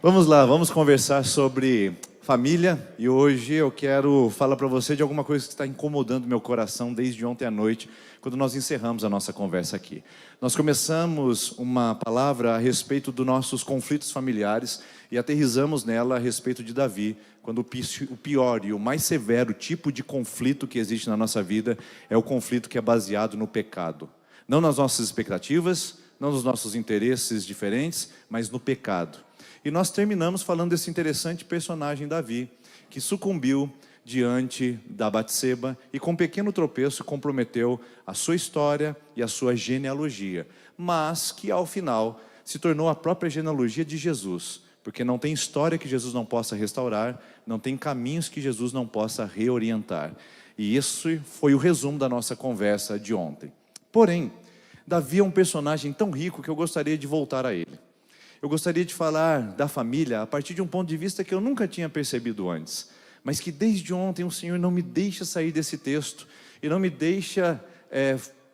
Vamos lá, vamos conversar sobre família e hoje eu quero falar para você de alguma coisa que está incomodando meu coração desde ontem à noite, quando nós encerramos a nossa conversa aqui. Nós começamos uma palavra a respeito dos nossos conflitos familiares e aterrissamos nela a respeito de Davi, quando o pior e o mais severo tipo de conflito que existe na nossa vida é o conflito que é baseado no pecado. Não nas nossas expectativas, não nos nossos interesses diferentes, mas no pecado. E nós terminamos falando desse interessante personagem Davi, que sucumbiu diante da Batseba e com um pequeno tropeço comprometeu a sua história e a sua genealogia, mas que ao final se tornou a própria genealogia de Jesus, porque não tem história que Jesus não possa restaurar, não tem caminhos que Jesus não possa reorientar. E isso foi o resumo da nossa conversa de ontem. Porém, Davi é um personagem tão rico que eu gostaria de voltar a ele. Eu gostaria de falar da família a partir de um ponto de vista que eu nunca tinha percebido antes, mas que desde ontem o Senhor não me deixa sair desse texto e não me deixa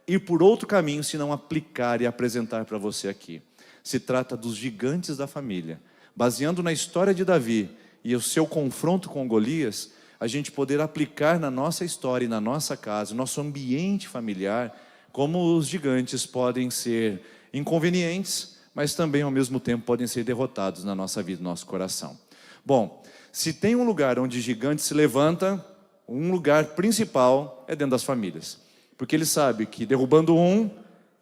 ir por outro caminho, senão aplicar e apresentar para você aqui. Se trata dos gigantes da família. Baseando na história de Davi e o seu confronto com Golias, a gente poder aplicar na nossa história e na nossa casa, no nosso ambiente familiar, como os gigantes podem ser inconvenientes, mas também ao mesmo tempo podem ser derrotados na nossa vida, no nosso coração. Bom, se tem um lugar onde gigante se levanta, um lugar principal é dentro das famílias. Porque ele sabe que derrubando um,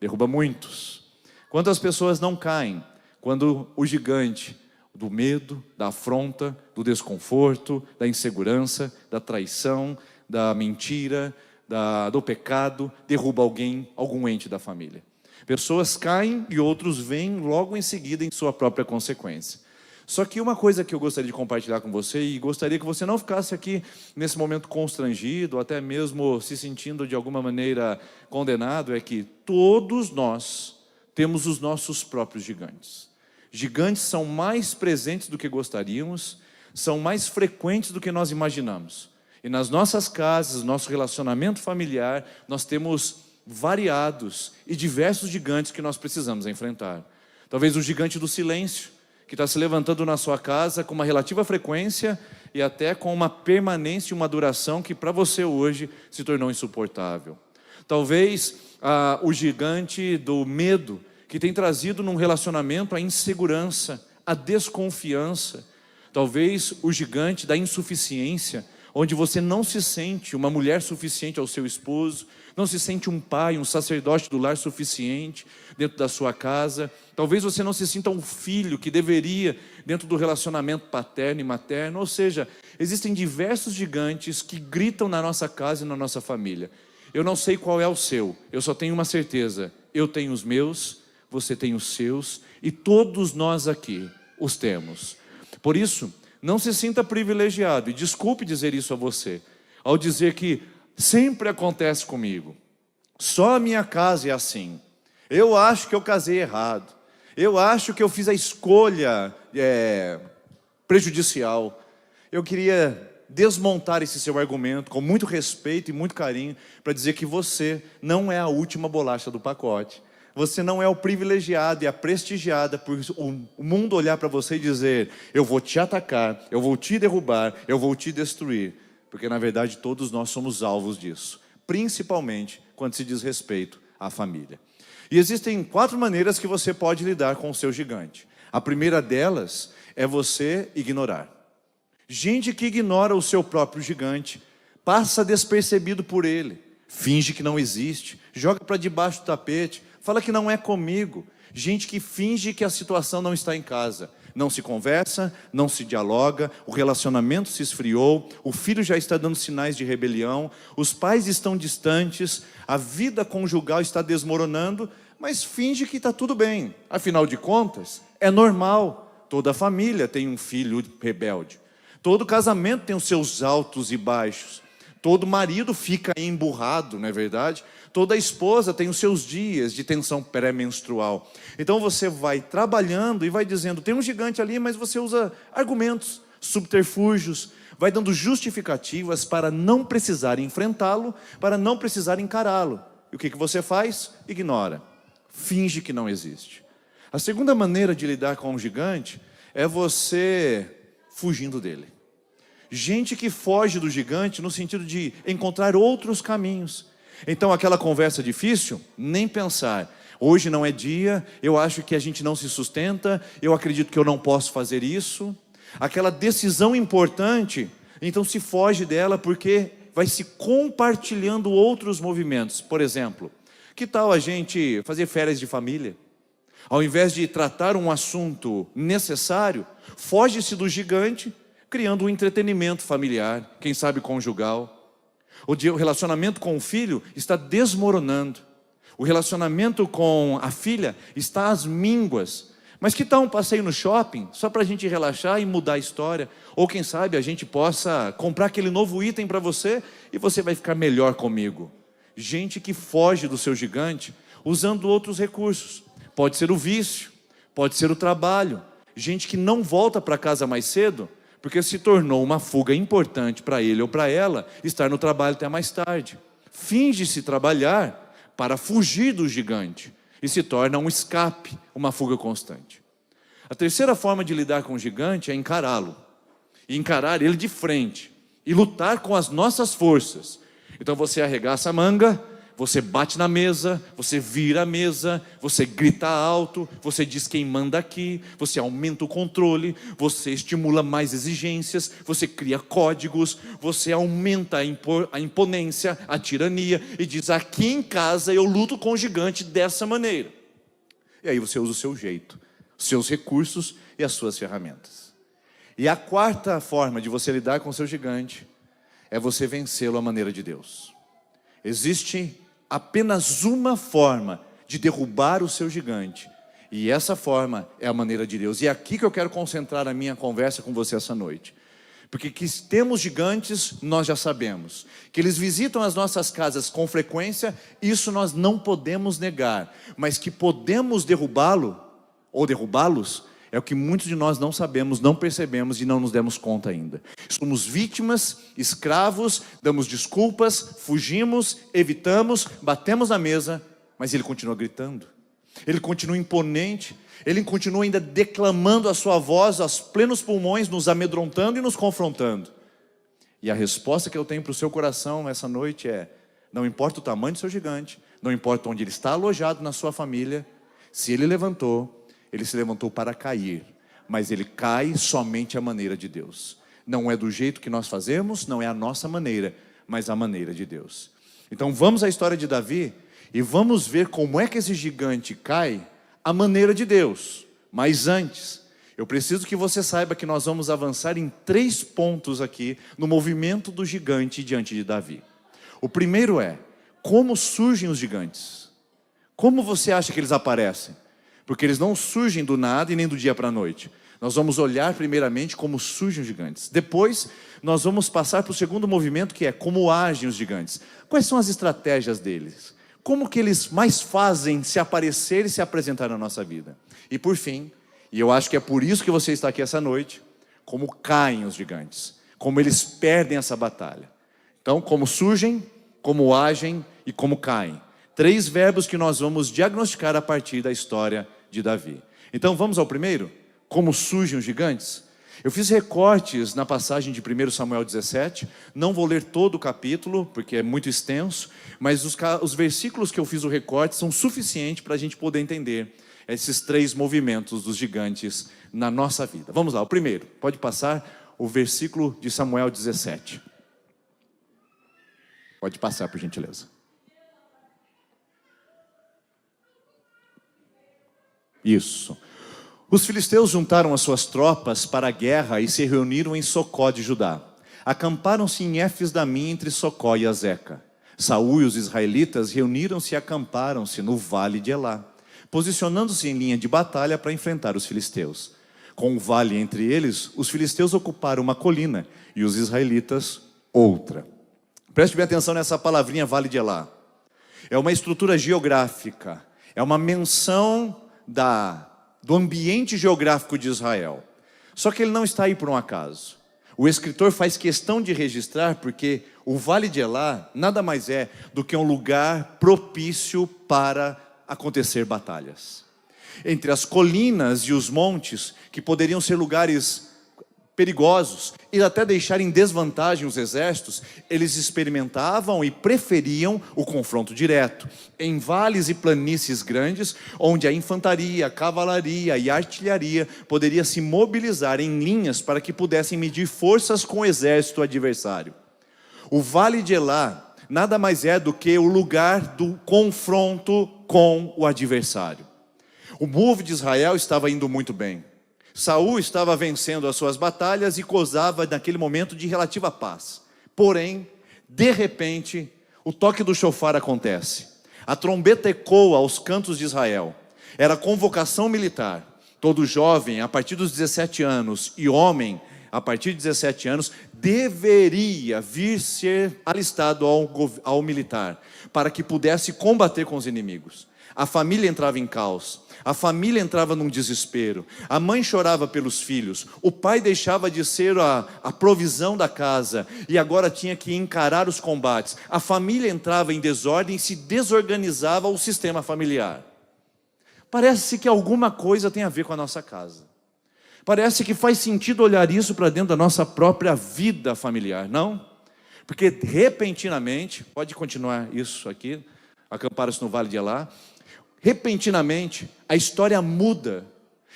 derruba muitos. Quantas pessoas não caem quando o gigante do medo, da afronta, do desconforto, da insegurança, da traição, da mentira, do pecado, derruba alguém, algum ente da família. Pessoas caem e outros vêm logo em seguida em sua própria consequência. Só que uma coisa que eu gostaria de compartilhar com você, e gostaria que você não ficasse aqui nesse momento constrangido, ou até mesmo se sentindo de alguma maneira condenado, é que todos nós temos os nossos próprios gigantes. Gigantes são mais presentes do que gostaríamos, são mais frequentes do que nós imaginamos. E nas nossas casas, nosso relacionamento familiar, nós temos variados e diversos gigantes que nós precisamos enfrentar. Talvez o gigante do silêncio, que está se levantando na sua casa com uma relativa frequência e até com uma permanência e uma duração que para você hoje se tornou insuportável. Talvez o gigante do medo, que tem trazido num relacionamento a insegurança, a desconfiança. Talvez o gigante da insuficiência, onde você não se sente uma mulher suficiente ao seu esposo, não se sente um pai, um sacerdote do lar suficiente dentro da sua casa. Talvez você não se sinta um filho que deveria dentro do relacionamento paterno e materno. Ou seja, existem diversos gigantes que gritam na nossa casa e na nossa família. Eu não sei qual é o seu, eu só tenho uma certeza. Eu tenho os meus, você tem os seus e todos nós aqui os temos. Por isso, não se sinta privilegiado, e desculpe dizer isso a você, ao dizer que sempre acontece comigo, só a minha casa é assim, eu acho que eu casei errado, eu acho que eu fiz a escolha prejudicial. Eu queria desmontar esse seu argumento com muito respeito e muito carinho, para dizer que você não é a última bolacha do pacote. Você não é o privilegiado e a prestigiada por o mundo olhar para você e dizer: eu vou te atacar, eu vou te derrubar, eu vou te destruir. Porque na verdade todos nós somos alvos disso, principalmente quando se diz respeito à família. E existem 4 maneiras que você pode lidar com o seu gigante. A primeira delas é você ignorar. Gente que ignora o seu próprio gigante, passa despercebido por ele, finge que não existe, joga para debaixo do tapete, fala que não é comigo. Gente que finge que a situação não está em casa. Não se conversa, não se dialoga, o relacionamento se esfriou, o filho já está dando sinais de rebelião, os pais estão distantes, a vida conjugal está desmoronando, mas finge que está tudo bem. Afinal de contas, é normal. Toda família tem um filho rebelde. Todo casamento tem os seus altos e baixos. Todo marido fica emburrado, não é verdade? Toda esposa tem os seus dias de tensão pré-menstrual. Então você vai trabalhando e vai dizendo: tem um gigante ali, mas você usa argumentos, subterfúgios, vai dando justificativas para não precisar enfrentá-lo, para não precisar encará-lo. E o que você faz? Ignora. Finge que não existe. A segunda maneira de lidar com um gigante é você fugindo dele. Gente que foge do gigante no sentido de encontrar outros caminhos. Então aquela conversa difícil, nem pensar. Hoje não é dia, eu acho que a gente não se sustenta, eu acredito que eu não posso fazer isso. Aquela decisão importante, então se foge dela porque vai se compartilhando outros movimentos. Por exemplo, que tal a gente fazer férias de família? Ao invés de tratar um assunto necessário, foge-se do gigante, criando um entretenimento familiar, quem sabe conjugal. O relacionamento com o filho está desmoronando. O relacionamento com a filha está às mínguas. Mas que tal um passeio no shopping, só para a gente relaxar e mudar a história? Ou quem sabe a gente possa comprar aquele novo item para você e você vai ficar melhor comigo. Gente que foge do seu gigante usando outros recursos. Pode ser o vício, pode ser o trabalho. Gente que não volta para casa mais cedo porque se tornou uma fuga importante para ele ou para ela estar no trabalho até mais tarde. Finge-se trabalhar para fugir do gigante e se torna um escape, uma fuga constante. A terceira forma de lidar com o gigante é encará-lo, e encarar ele de frente, e lutar com as nossas forças. Então você arregaça a manga, você bate na mesa, você vira a mesa, você grita alto, você diz quem manda aqui, você aumenta o controle, você estimula mais exigências, você cria códigos, você aumenta a imponência, a tirania e diz: aqui em casa eu luto com o gigante dessa maneira. E aí você usa o seu jeito, os seus recursos e as suas ferramentas. E a quarta forma de você lidar com o seu gigante é você vencê-lo à maneira de Deus. Existe apenas uma forma de derrubar o seu gigante, e essa forma é a maneira de Deus. E é aqui que eu quero concentrar a minha conversa com você essa noite. Porque que temos gigantes, nós já sabemos. Que eles visitam as nossas casas com frequência, isso nós não podemos negar. Mas que podemos derrubá-lo, ou derrubá-los, é o que muitos de nós não sabemos, não percebemos e não nos demos conta ainda. Somos vítimas, escravos, damos desculpas, fugimos, evitamos, batemos na mesa, mas ele continua gritando. Ele continua imponente, ele continua ainda declamando a sua voz aos plenos pulmões, nos amedrontando e nos confrontando. E a resposta que eu tenho para o seu coração essa noite é: não importa o tamanho do seu gigante, não importa onde ele está alojado na sua família, se ele se levantou para cair, mas ele cai somente à maneira de Deus. Não é do jeito que nós fazemos, não é a nossa maneira, mas a maneira de Deus. Então vamos à história de Davi e vamos ver como é que esse gigante cai à maneira de Deus. Mas antes, eu preciso que você saiba que nós vamos avançar em 3 pontos aqui no movimento do gigante diante de Davi. O primeiro é: como surgem os gigantes? Como você acha que eles aparecem? Porque eles não surgem do nada e nem do dia para a noite. Nós vamos olhar primeiramente como surgem os gigantes. Depois, nós vamos passar para o segundo movimento, que é como agem os gigantes. Quais são as estratégias deles? Como que eles mais fazem se aparecer e se apresentar na nossa vida? E por fim, e eu acho que é por isso que você está aqui essa noite, como caem os gigantes. Como eles perdem essa batalha. Então, como surgem, como agem e como caem. 3 verbos que nós vamos diagnosticar a partir da história de Davi. Então vamos ao primeiro? Como surgem os gigantes? Eu fiz recortes na passagem de 1 Samuel 17. Não vou ler todo o capítulo, porque é muito extenso. Mas os versículos que eu fiz o recorte são suficientes para a gente poder entender esses 3 movimentos dos gigantes na nossa vida. Vamos lá, o primeiro. Pode passar o versículo de Samuel 17. Pode passar, por gentileza. Isso. Os filisteus juntaram as suas tropas para a guerra e se reuniram em Socó de Judá. Acamparam-se em Éfes-Damim, entre Socó e Azeca. Saul e os israelitas reuniram-se e acamparam-se no vale de Elá, posicionando-se em linha de batalha para enfrentar os filisteus. Com o vale entre eles, os filisteus ocuparam uma colina e os israelitas outra. Preste bem atenção nessa palavrinha vale de Elá. É uma estrutura geográfica, é uma menção do ambiente geográfico de Israel. Só que ele não está aí por um acaso. O escritor faz questão de registrar porque o Vale de Elá nada mais é do que um lugar propício para acontecer batalhas. entre as colinas e os montes, que poderiam ser lugares perigosos e até deixar em desvantagem os exércitos, eles experimentavam e preferiam o confronto direto. Em vales e planícies grandes, onde a infantaria, a cavalaria e a artilharia poderia se mobilizar em linhas para que pudessem medir forças com o exército adversário. O Vale de Elá nada mais é do que o lugar do confronto com o adversário. O povo de Israel estava indo muito bem. Saul estava vencendo as suas batalhas e gozava naquele momento de relativa paz. Porém, de repente, o toque do chofar acontece. A trombeta ecoa aos cantos de Israel. Era convocação militar. Todo jovem, a partir dos 17 anos, e homem, a partir de 17 anos, deveria vir ser alistado ao militar, para que pudesse combater com os inimigos. A família entrava em caos. A família entrava num desespero. A mãe chorava pelos filhos. O pai deixava de ser a provisão da casa e agora tinha que encarar os combates. A família entrava em desordem e se desorganizava o sistema familiar. Parece que alguma coisa tem a ver com a nossa casa. Parece que faz sentido olhar isso para dentro da nossa própria vida familiar, não? Porque repentinamente, pode continuar isso aqui, acamparam-se no Vale de Elá. Repentinamente, a história muda.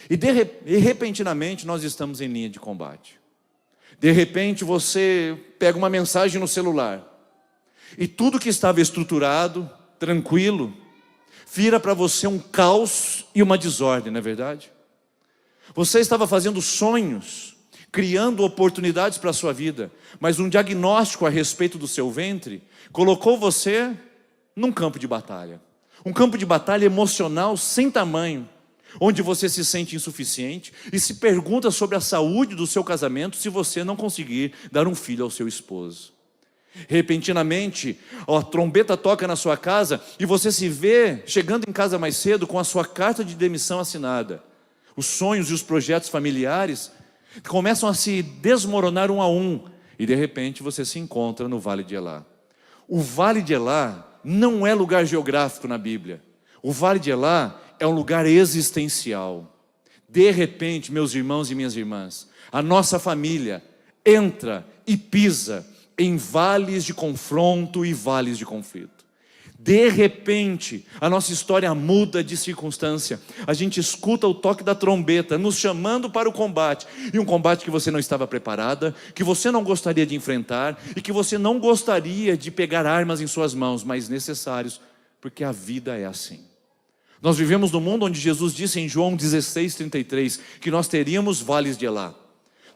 E repentinamente nós estamos em linha de combate. De repente você pega uma mensagem no celular. E tudo que estava estruturado, tranquilo, vira para você um caos e uma desordem, não é verdade? Você estava fazendo sonhos, criando oportunidades para a sua vida, mas um diagnóstico a respeito do seu ventre colocou você num campo de batalha. Um campo de batalha emocional sem tamanho, onde você se sente insuficiente e se pergunta sobre a saúde do seu casamento se você não conseguir dar um filho ao seu esposo. Repentinamente, a trombeta toca na sua casa e você se vê chegando em casa mais cedo com a sua carta de demissão assinada. Os sonhos e os projetos familiares começam a se desmoronar um a um e de repente você se encontra no Vale de Elá. O Vale de Elá não é lugar geográfico na Bíblia. O Vale de Elá é um lugar existencial. De repente, meus irmãos e minhas irmãs, a nossa família entra e pisa em vales de confronto e vales de conflito. De repente, a nossa história muda de circunstância. A gente escuta o toque da trombeta, nos chamando para o combate. E um combate que você não estava preparada, que você não gostaria de enfrentar, e que você não gostaria de pegar armas em suas mãos, mas necessários, porque a vida é assim. Nós vivemos num mundo onde Jesus disse em João 16:33, que nós teríamos vales de Elá.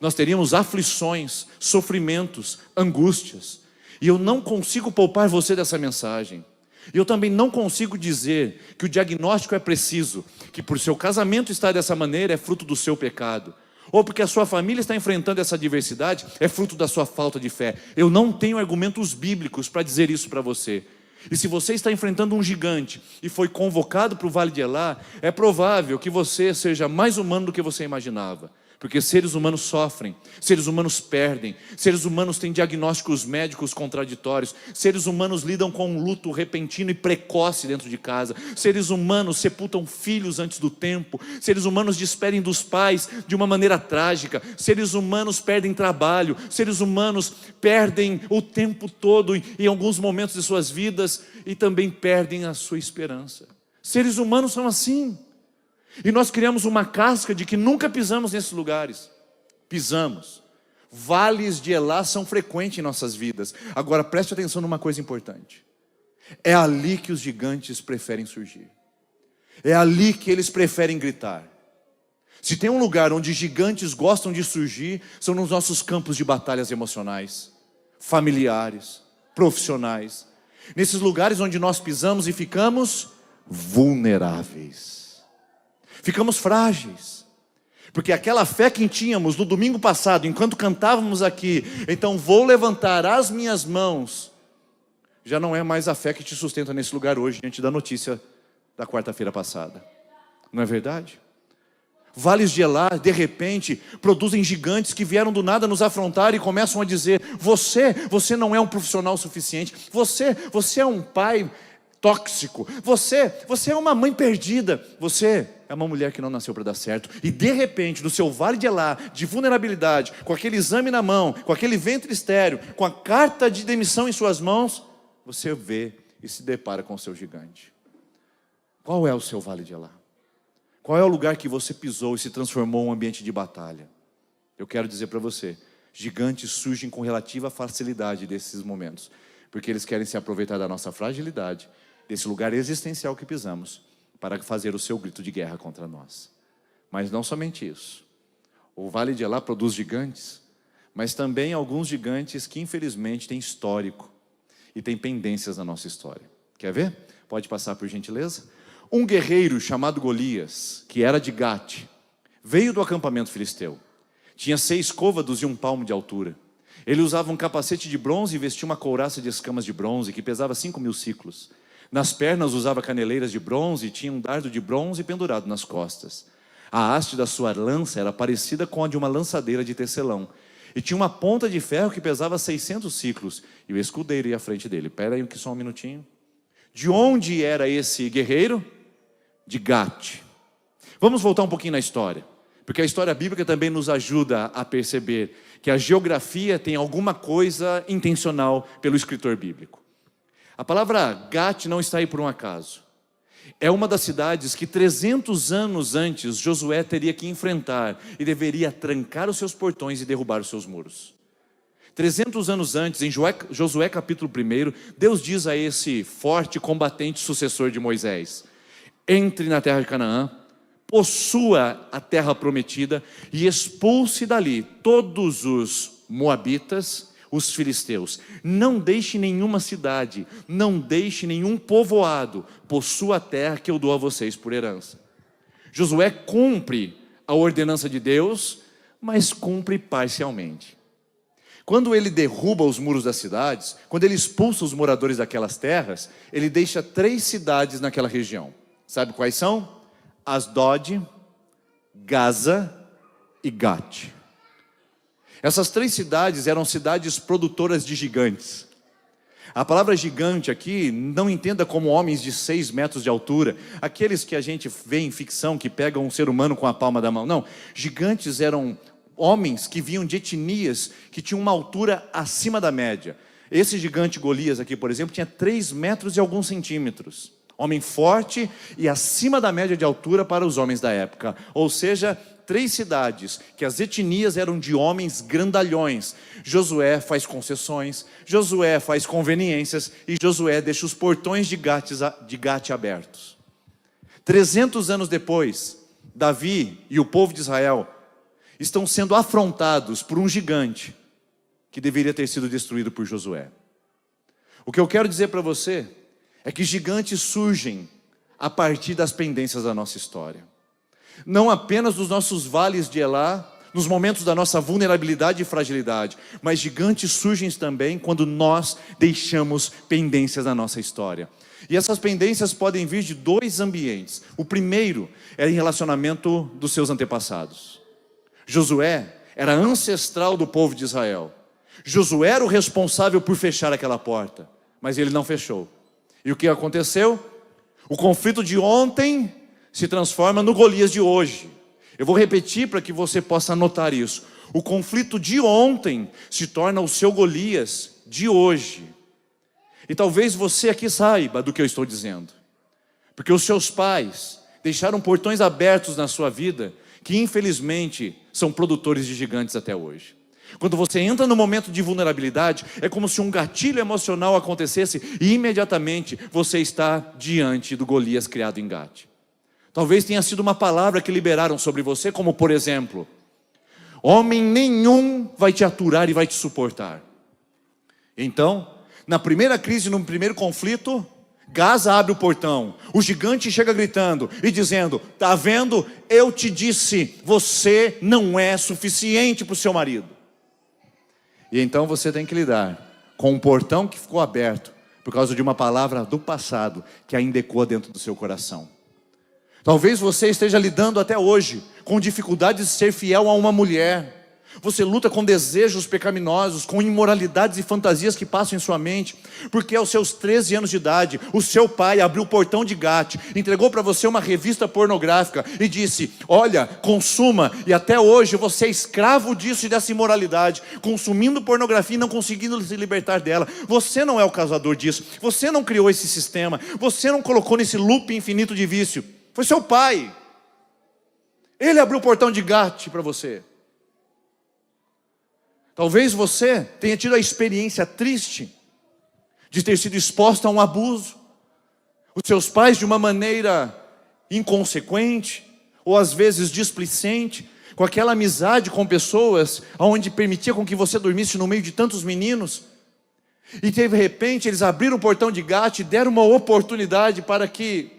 Nós teríamos aflições, sofrimentos, angústias. E eu não consigo poupar você dessa mensagem. E eu também não consigo dizer que o diagnóstico é preciso, que por seu casamento estar dessa maneira é fruto do seu pecado, ou porque a sua família está enfrentando essa adversidade é fruto da sua falta de fé. Eu não tenho argumentos bíblicos para dizer isso para você. E se você está enfrentando um gigante e foi convocado para o Vale de Elá, é provável que você seja mais humano do que você imaginava. Porque seres humanos sofrem, seres humanos perdem, seres humanos têm diagnósticos médicos contraditórios, seres humanos lidam com um luto repentino e precoce dentro de casa, seres humanos sepultam filhos antes do tempo, seres humanos despedem dos pais de uma maneira trágica, seres humanos perdem trabalho, seres humanos perdem o tempo todo em alguns momentos de suas vidas e também perdem a sua esperança. Seres humanos são assim. E nós criamos uma casca de que nunca pisamos nesses lugares. Pisamos. Vales de Elá são frequentes em nossas vidas. Agora preste atenção numa coisa importante. É ali que os gigantes preferem surgir. É ali que eles preferem gritar. Se tem um lugar onde gigantes gostam de surgir, são nos nossos campos de batalhas emocionais, familiares, profissionais. Nesses lugares onde nós pisamos e ficamos vulneráveis. Ficamos frágeis, porque aquela fé que tínhamos no domingo passado, enquanto cantávamos aqui, então vou levantar as minhas mãos, já não é mais a fé que te sustenta nesse lugar hoje, diante da notícia da quarta-feira passada. Não é verdade? Vales de Elá, de repente, produzem gigantes que vieram do nada nos afrontar e começam a dizer: você não é um profissional suficiente, você é um pai tóxico, você é uma mãe perdida, você é uma mulher que não nasceu para dar certo. E de repente, no seu vale de Elá, de vulnerabilidade, com aquele exame na mão, com aquele ventre estéril, com a carta de demissão em suas mãos, você vê e se depara com o seu gigante. Qual é o seu vale de Elá? Qual é o lugar que você pisou e se transformou em um ambiente de batalha? Eu quero dizer para você, gigantes surgem com relativa facilidade desses momentos, porque eles querem se aproveitar da nossa fragilidade, desse lugar existencial que pisamos, para fazer o seu grito de guerra contra nós. Mas não somente isso. O Vale de Elá produz gigantes, mas também alguns gigantes que infelizmente têm histórico e têm pendências na nossa história. Quer ver? Pode passar por gentileza? Um guerreiro chamado Golias, que era de Gate, veio do acampamento filisteu. Tinha 6 côvados e 1 palmo de altura. Ele usava um capacete de bronze e vestia uma couraça de escamas de bronze que pesava 5.000 ciclos. Nas pernas usava caneleiras de bronze e tinha um dardo de bronze pendurado nas costas. A haste da sua lança era parecida com a de uma lançadeira de tecelão. E tinha uma ponta de ferro que pesava 600 ciclos. E o escudeiro ia à frente dele. Espera aí só um minutinho. De onde era esse guerreiro? De Gate. Vamos voltar um pouquinho na história. Porque a história bíblica também nos ajuda a perceber que a geografia tem alguma coisa intencional pelo escritor bíblico. A palavra Gate não está aí por um acaso. É uma das cidades que 300 anos antes Josué teria que enfrentar e deveria trancar os seus portões e derrubar os seus muros. 300 anos antes, em Josué capítulo 1, Deus diz a esse forte combatente sucessor de Moisés: entre na terra de Canaã, possua a terra prometida e expulse dali todos os moabitas, os filisteus. Não deixe nenhuma cidade, não deixe nenhum povoado, possua a terra que eu dou a vocês por herança. Josué cumpre a ordenança de Deus, mas cumpre parcialmente. Quando ele derruba os muros das cidades, quando ele expulsa os moradores daquelas terras, ele deixa 3 cidades naquela região. Sabe quais são? Asdod, Gaza e Gate. Essas 3 cidades eram cidades produtoras de gigantes. A palavra gigante aqui, não entenda como homens de 6 metros de altura, aqueles que a gente vê em ficção, que pegam um ser humano com a palma da mão. Não, gigantes eram homens que vinham de etnias que tinham uma altura acima da média. Esse gigante Golias aqui, por exemplo, tinha 3 metros e alguns centímetros. Homem forte e acima da média de altura para os homens da época. Ou seja, 3 cidades que as etnias eram de homens grandalhões. Josué faz concessões, Josué faz conveniências e Josué deixa os portões de Gate abertos. 300 anos depois, Davi e o povo de Israel estão sendo afrontados por um gigante que deveria ter sido destruído por Josué. O que eu quero dizer para você é que gigantes surgem a partir das pendências da nossa história. Não apenas dos nossos vales de Elá, nos momentos da nossa vulnerabilidade e fragilidade, mas gigantes surgem também quando nós deixamos pendências na nossa história. E essas pendências podem vir de 2 ambientes. O primeiro é em relacionamento dos seus antepassados. Josué era ancestral do povo de Israel. Josué era o responsável por fechar aquela porta, mas ele não fechou. E o que aconteceu? O conflito de ontem se transforma no Golias de hoje. Eu vou repetir para que você possa anotar isso. O conflito de ontem se torna o seu Golias de hoje. E talvez você aqui saiba do que eu estou dizendo. Porque os seus pais deixaram portões abertos na sua vida que infelizmente são produtores de gigantes até hoje. Quando você entra no momento de vulnerabilidade, é como se um gatilho emocional acontecesse e imediatamente você está diante do Golias criado em Gate. Talvez tenha sido uma palavra que liberaram sobre você, como por exemplo: homem nenhum vai te aturar e vai te suportar. Então, na primeira crise, no primeiro conflito, Gaza abre o portão, o gigante chega gritando e dizendo: tá vendo, eu te disse, você não é suficiente para o seu marido. E então você tem que lidar com um portão que ficou aberto por causa de uma palavra do passado que ainda ecoa dentro do seu coração. Talvez você esteja lidando até hoje com dificuldades de ser fiel a uma mulher, Você luta com desejos pecaminosos, com imoralidades e fantasias que passam em sua mente, porque aos seus 13 anos de idade, o seu pai abriu o portão de Gate, entregou para você uma revista pornográfica e disse: olha, consuma, e até hoje você é escravo disso e dessa imoralidade, consumindo pornografia e não conseguindo se libertar dela. Você não é o causador disso, você não criou esse sistema, você não colocou nesse loop infinito de vício, foi seu pai. Ele abriu o portão de Gate para você. Talvez você tenha tido a experiência triste de ter sido exposto a um abuso. Os seus pais, de uma maneira inconsequente, ou às vezes displicente, com aquela amizade com pessoas, onde permitia com que você dormisse no meio de tantos meninos, e de repente eles abriram o portão de Gate e deram uma oportunidade para que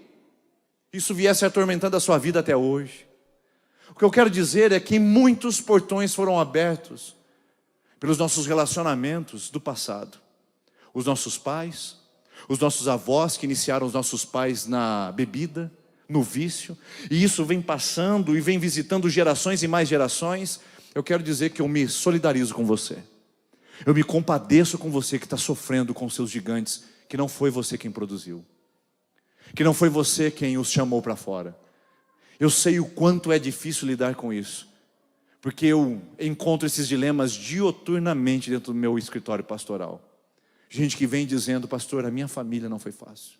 isso viesse atormentando a sua vida até hoje. O que eu quero dizer é que muitos portões foram abertos pelos nossos relacionamentos do passado. Os nossos pais, os nossos avós que iniciaram os nossos pais na bebida, no vício, e isso vem passando e vem visitando gerações e mais gerações. Eu quero dizer que eu me solidarizo com você. Eu me compadeço com você que está sofrendo com seus gigantes, que não foi você quem produziu, que não foi você quem os chamou para fora. Eu sei o quanto é difícil lidar com isso, porque eu encontro esses dilemas dioturnamente dentro do meu escritório pastoral. Gente que vem dizendo: pastor, a minha família não foi fácil.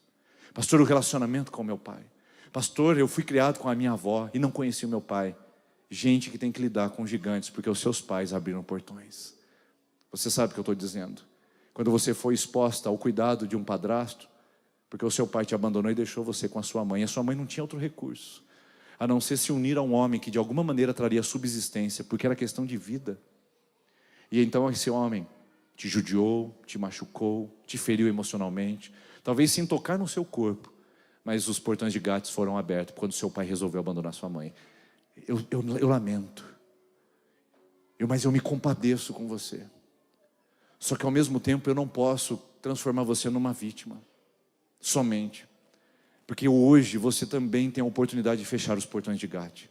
Pastor, o relacionamento com o meu pai. Pastor, eu fui criado com a minha avó e não conheci o meu pai. Gente que tem que lidar com gigantes porque os seus pais abriram portões. Você sabe o que eu estou dizendo? Quando você foi exposta ao cuidado de um padrasto, porque o seu pai te abandonou e deixou você com a sua mãe. A sua mãe não tinha outro recurso a não ser se unir a um homem que de alguma maneira traria subsistência, porque era questão de vida. E então esse homem te judiou, te machucou, te feriu emocionalmente, talvez sem tocar no seu corpo, mas os portões de Gate foram abertos quando seu pai resolveu abandonar sua mãe. Eu lamento, mas eu me compadeço com você. Só que ao mesmo tempo eu não posso transformar você numa vítima somente, porque hoje você também tem a oportunidade de fechar os portões de Gate,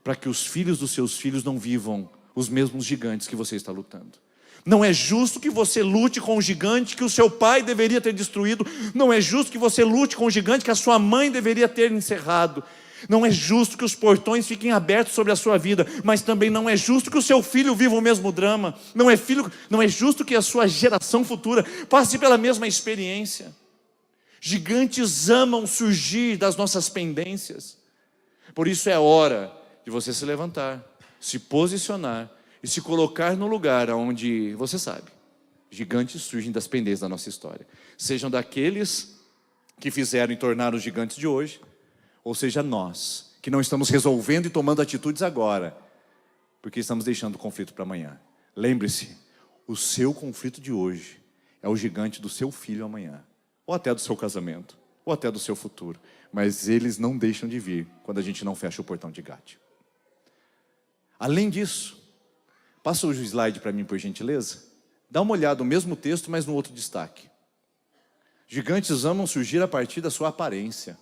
para que os filhos dos seus filhos não vivam os mesmos gigantes que você está lutando. Não é justo que você lute com o gigante que o seu pai deveria ter destruído. Não é justo que você lute com o gigante que a sua mãe deveria ter encerrado. Não é justo que os portões fiquem abertos sobre a sua vida, mas também não é justo que o seu filho viva o mesmo drama. Não é justo que a sua geração futura passe pela mesma experiência. Gigantes amam surgir das nossas pendências. Por isso é hora de você se levantar, se posicionar e se colocar no lugar onde, você sabe, gigantes surgem das pendências da nossa história. Sejam daqueles que fizeram e tornaram os gigantes de hoje, ou seja nós, que não estamos resolvendo e tomando atitudes agora, porque estamos deixando o conflito para amanhã. Lembre-se, o seu conflito de hoje é o gigante do seu filho amanhã, ou até do seu casamento, ou até do seu futuro. Mas eles não deixam de vir quando a gente não fecha o portão de Gate. Além disso, passa o slide para mim, por gentileza. Dá uma olhada no mesmo texto, mas no outro destaque. Gigantes amam surgir a partir da sua aparência.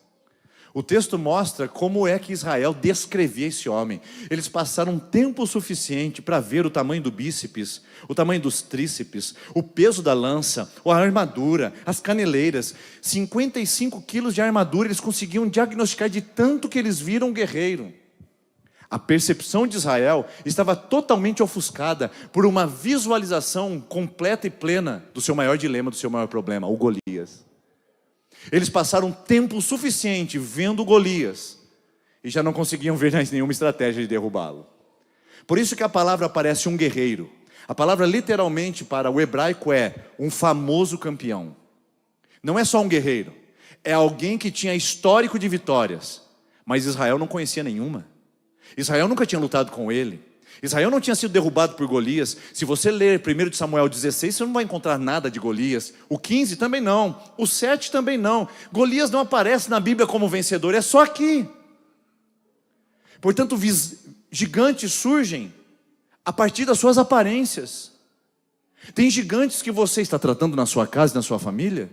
O texto mostra como é que Israel descrevia esse homem. Eles passaram tempo suficiente para ver o tamanho do bíceps, o tamanho dos tríceps, o peso da lança, a armadura, as caneleiras. 55 quilos de armadura eles conseguiam diagnosticar de tanto que eles viram um guerreiro. A percepção de Israel estava totalmente ofuscada por uma visualização completa e plena do seu maior dilema, do seu maior problema, o Golias. Eles passaram tempo suficiente vendo Golias e já não conseguiam ver mais nenhuma estratégia de derrubá-lo. Por isso que a palavra aparece um guerreiro. A palavra literalmente para o hebraico é um famoso campeão. Não é só um guerreiro, é alguém que tinha histórico de vitórias, mas Israel não conhecia nenhuma. Israel nunca tinha lutado com ele. Israel não tinha sido derrubado por Golias. Se você ler 1 Samuel 16, você não vai encontrar nada de Golias. O 15 também não. O 7 também não. Golias não aparece na Bíblia como vencedor, é só aqui. Portanto, gigantes surgem a partir das suas aparências. Tem gigantes que você está tratando na sua casa e na sua família,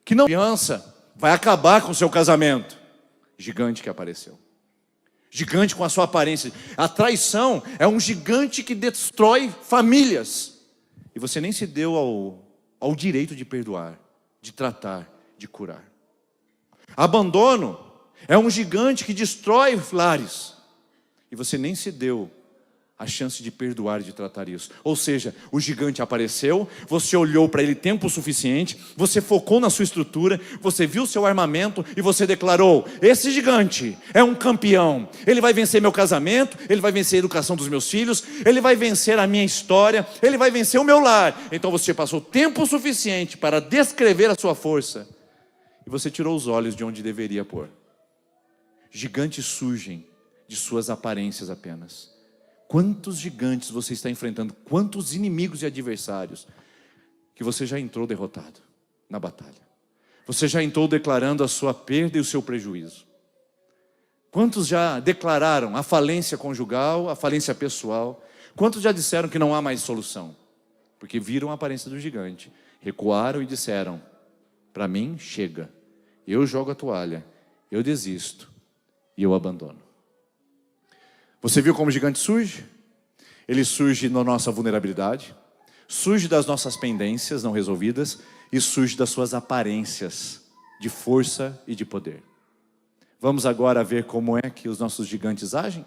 que não criança vai acabar com o seu casamento. Gigante que apareceu. Gigante com a sua aparência. A traição é um gigante que destrói famílias. E você nem se deu ao direito de perdoar, de tratar, de curar. Abandono é um gigante que destrói lares. E você nem se deu a chance de perdoar e de tratar isso. Ou seja, o gigante apareceu, você olhou para ele tempo suficiente, você focou na sua estrutura, você viu o seu armamento e você declarou: esse gigante é um campeão, ele vai vencer meu casamento, ele vai vencer a educação dos meus filhos, ele vai vencer a minha história, ele vai vencer o meu lar. Então você passou tempo suficiente para descrever a sua força e você tirou os olhos de onde deveria pôr. Gigantes surgem de suas aparências apenas. Quantos gigantes você está enfrentando, quantos inimigos e adversários que você já entrou derrotado na batalha. Você já entrou declarando a sua perda e o seu prejuízo. Quantos já declararam a falência conjugal, a falência pessoal? Quantos já disseram que não há mais solução? Porque viram a aparência do gigante, recuaram e disseram: para mim chega, eu jogo a toalha, eu desisto e eu abandono. Você viu como o gigante surge? Ele surge na nossa vulnerabilidade, surge das nossas pendências não resolvidas e surge das suas aparências de força e de poder. Vamos agora ver como é que os nossos gigantes agem?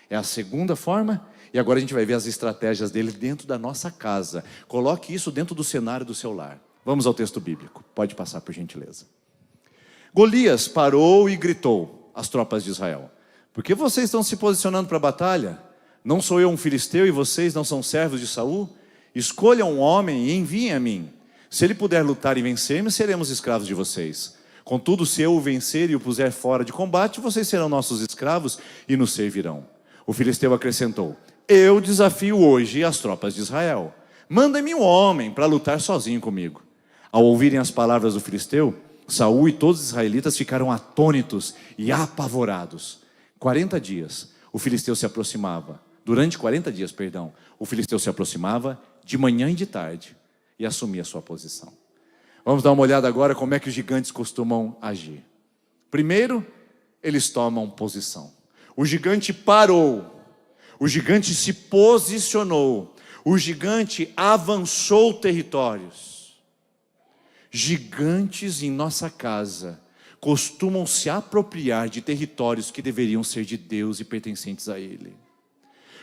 É a segunda forma, e agora a gente vai ver as estratégias dele dentro da nossa casa. Coloque isso dentro do cenário do seu lar. Vamos ao texto bíblico, pode passar por gentileza. Golias parou e gritou às tropas de Israel: por que vocês estão se posicionando para a batalha? Não sou eu um filisteu e vocês não são servos de Saul? Escolham um homem e enviem a mim. Se ele puder lutar e vencer-me, seremos escravos de vocês. Contudo, se eu o vencer e o puser fora de combate, vocês serão nossos escravos e nos servirão. O filisteu acrescentou: eu desafio hoje as tropas de Israel. Mandem-me um homem para lutar sozinho comigo. Ao ouvirem as palavras do filisteu, Saul e todos os israelitas ficaram atônitos e apavorados. 40 dias, o filisteu se aproximava. Durante 40 dias, o filisteu se aproximava de manhã e de tarde e assumia a sua posição. Vamos dar uma olhada agora como é que os gigantes costumam agir. Primeiro, eles tomam posição. O gigante parou, o gigante se posicionou, o gigante avançou territórios. Gigantes em nossa casa costumam se apropriar de territórios que deveriam ser de Deus e pertencentes a Ele.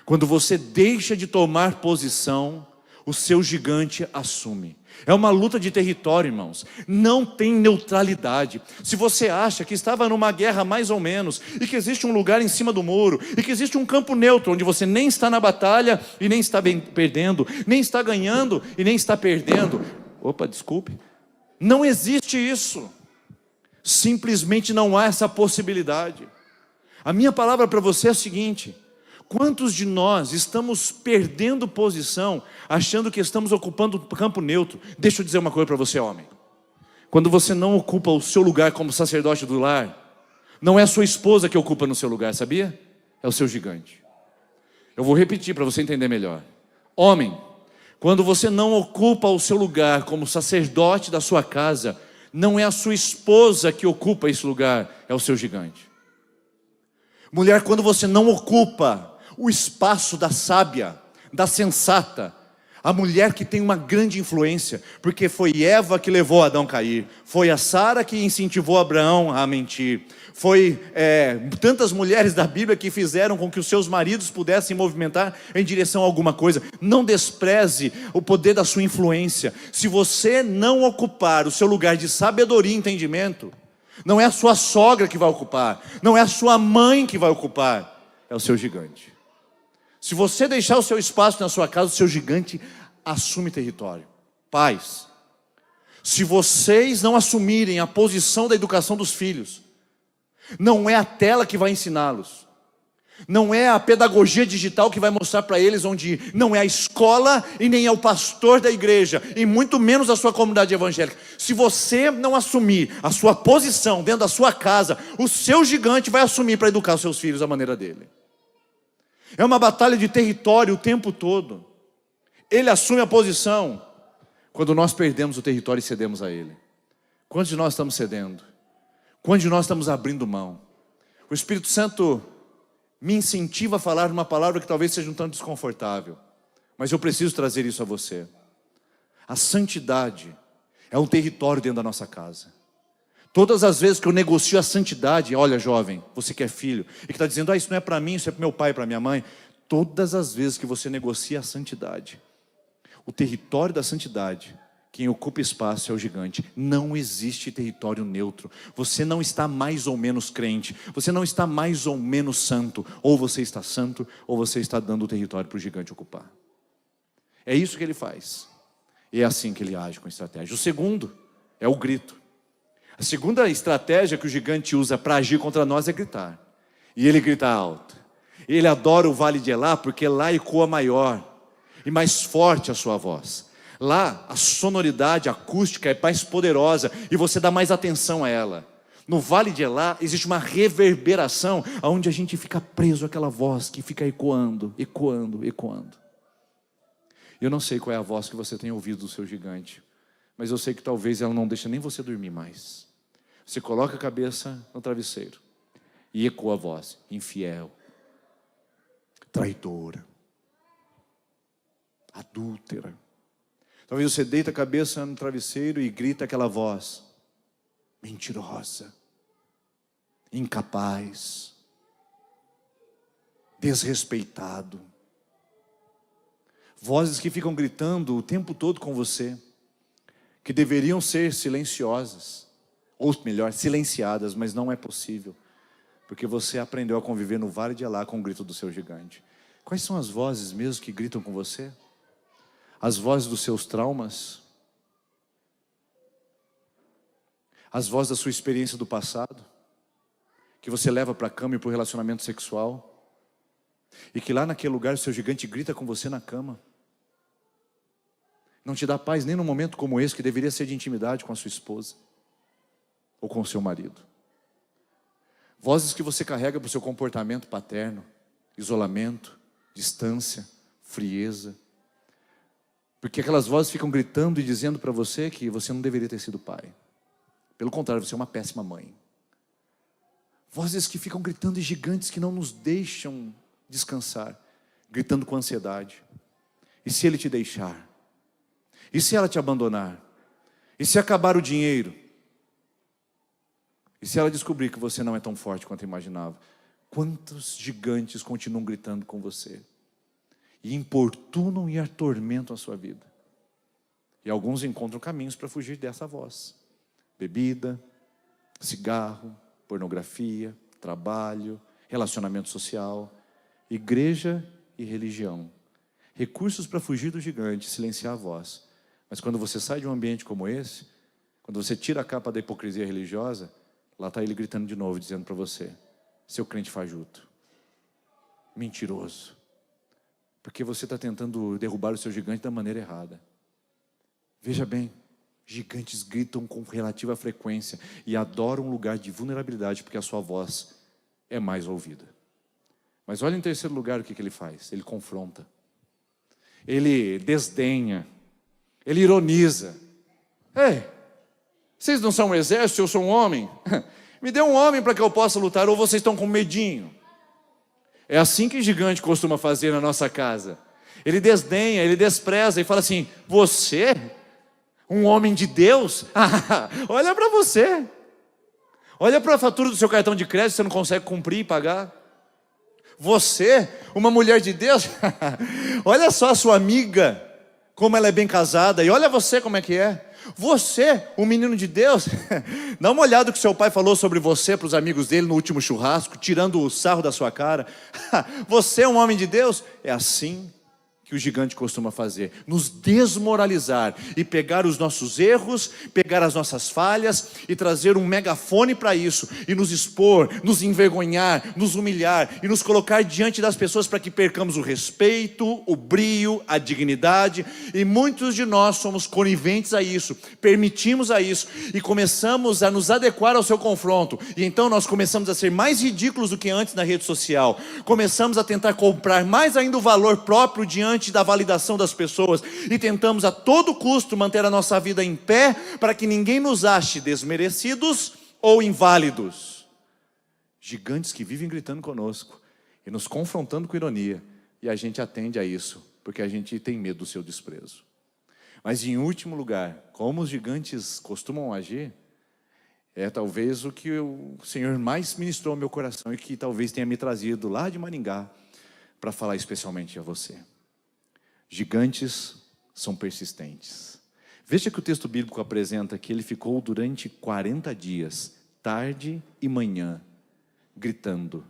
Quando você deixa de tomar posição, o seu gigante assume. É uma luta de território, irmãos. Não tem neutralidade. Se você acha que estava numa guerra mais ou menos, e que existe um lugar em cima do muro, e que existe um campo neutro, onde você nem está na batalha e nem está perdendo, nem está ganhando e nem está perdendo. Desculpe. Não existe isso. Simplesmente não há essa possibilidade. A minha palavra para você é a seguinte: quantos de nós estamos perdendo posição, achando que estamos ocupando o campo neutro? Deixa eu dizer uma coisa para você, homem. Quando você não ocupa o seu lugar como sacerdote do lar, não é a sua esposa que ocupa no seu lugar, sabia? É o seu gigante. Eu vou repetir para você entender melhor. Homem, quando você não ocupa o seu lugar como sacerdote da sua casa, não é a sua esposa que ocupa esse lugar, é o seu gigante. Mulher, quando você não ocupa o espaço da sábia, da sensata, a mulher que tem uma grande influência, porque foi Eva que levou Adão a cair, foi a Sara que incentivou Abraão a mentir, foi tantas mulheres da Bíblia que fizeram com que os seus maridos pudessem movimentar em direção a alguma coisa. Não despreze o poder da sua influência. Se você não ocupar o seu lugar de sabedoria e entendimento, não é a sua sogra que vai ocupar, não é a sua mãe que vai ocupar, é o seu gigante. Se você deixar o seu espaço na sua casa, o seu gigante assume território. Pais, se vocês não assumirem a posição da educação dos filhos, não é a tela que vai ensiná-los, não é a pedagogia digital que vai mostrar para eles onde ir, não é a escola e nem é o pastor da igreja, e muito menos a sua comunidade evangélica. Se você não assumir a sua posição dentro da sua casa, o seu gigante vai assumir para educar os seus filhos da maneira dele. É uma batalha de território o tempo todo. Ele assume a posição quando nós perdemos o território e cedemos a ele. Quantos de nós estamos cedendo? Quantos de nós estamos abrindo mão? O Espírito Santo me incentiva a falar uma palavra que talvez seja um tanto desconfortável, mas eu preciso trazer isso a você. A santidade é um território dentro da nossa casa. Todas as vezes que eu negocio a santidade, olha jovem, você que é filho, e que está dizendo, isso não é para mim, isso é para meu pai, para minha mãe. Todas as vezes que você negocia a santidade, o território da santidade, quem ocupa espaço é o gigante. Não existe território neutro. Você não está mais ou menos crente, você não está mais ou menos santo. Ou você está santo, ou você está dando o território para o gigante ocupar. É isso que ele faz. E é assim que ele age com estratégia. O segundo é o grito. A segunda estratégia que o gigante usa para agir contra nós é gritar. E ele grita alto. Ele adora o Vale de Elá porque lá ecoa maior e mais forte a sua voz. Lá a sonoridade acústica é mais poderosa e você dá mais atenção a ela. No Vale de Elá existe uma reverberação onde a gente fica preso àquela voz que fica ecoando, ecoando, ecoando. Eu não sei qual é a voz que você tem ouvido do seu gigante, mas eu sei que talvez ela não deixe nem você dormir mais. Você coloca a cabeça no travesseiro e ecoa a voz: infiel, traidora, adúltera. Talvez você deita a cabeça no travesseiro e grita aquela voz: mentirosa, incapaz, desrespeitado. Vozes que ficam gritando o tempo todo com você, que deveriam ser silenciosas, ou melhor, silenciadas, mas não é possível, porque você aprendeu a conviver no Vale de Elá com o grito do seu gigante. Quais são as vozes mesmo que gritam com você? As vozes dos seus traumas? As vozes da sua experiência do passado? Que você leva para a cama e para o relacionamento sexual? E que lá naquele lugar o seu gigante grita com você na cama? Não te dá paz nem num momento como esse, que deveria ser de intimidade com a sua esposa ou com o seu marido. Vozes que você carrega para o seu comportamento paterno: isolamento, distância, frieza. Porque aquelas vozes ficam gritando e dizendo para você que você não deveria ter sido pai. Pelo contrário, você é uma péssima mãe. Vozes que ficam gritando e gigantes que não nos deixam descansar, gritando com ansiedade. E se ele te deixar? E se ela te abandonar? E se acabar o dinheiro? E se ela descobrir que você não é tão forte quanto imaginava? Quantos gigantes continuam gritando com você e importunam e atormentam a sua vida? E alguns encontram caminhos para fugir dessa voz: bebida, cigarro, pornografia, trabalho, relacionamento social, igreja e religião. Recursos para fugir do gigante, silenciar a voz. Mas quando você sai de um ambiente como esse, quando você tira a capa da hipocrisia religiosa, lá está ele gritando de novo, dizendo para você: seu crente fajuto, mentiroso, porque você está tentando derrubar o seu gigante da maneira errada. Veja bem, gigantes gritam com relativa frequência e adoram um lugar de vulnerabilidade, porque a sua voz é mais ouvida. Mas olha em terceiro lugar o que ele faz: ele confronta, ele desdenha, ele ironiza. Ei, vocês não são um exército, eu sou um homem. Me dê um homem para que eu possa lutar, ou vocês estão com medinho? É assim que o gigante costuma fazer na nossa casa. Ele desdenha, ele despreza e fala assim: você, um homem de Deus? Olha para você. Olha para a fatura do seu cartão de crédito, você não consegue cumprir e pagar. Você, uma mulher de Deus? Olha só a sua amiga, como ela é bem casada, e olha você como é que é. Você, um menino de Deus, dá uma olhada no que seu pai falou sobre você para os amigos dele no último churrasco, tirando o sarro da sua cara. Você é um homem de Deus? É assim que o gigante costuma fazer: nos desmoralizar e pegar os nossos erros, pegar as nossas falhas e trazer um megafone para isso, e nos expor, nos envergonhar, nos humilhar e nos colocar diante das pessoas para que percamos o respeito, o brio, a dignidade. E muitos de nós somos coniventes a isso, permitimos a isso e começamos a nos adequar ao seu confronto, e então nós começamos a ser mais ridículos do que antes na rede social, começamos a tentar comprar mais ainda o valor próprio diante da validação das pessoas, e tentamos a todo custo manter a nossa vida em pé para que ninguém nos ache desmerecidos ou inválidos. Gigantes que vivem gritando conosco e nos confrontando com ironia, e a gente atende a isso, porque a gente tem medo do seu desprezo. Mas em último lugar, como os gigantes costumam agir, é talvez o que o Senhor mais ministrou ao meu coração e que talvez tenha me trazido lá de Maringá para falar especialmente a você. Gigantes são persistentes. Veja que o texto bíblico apresenta que ele ficou durante 40 dias, tarde e manhã, gritando.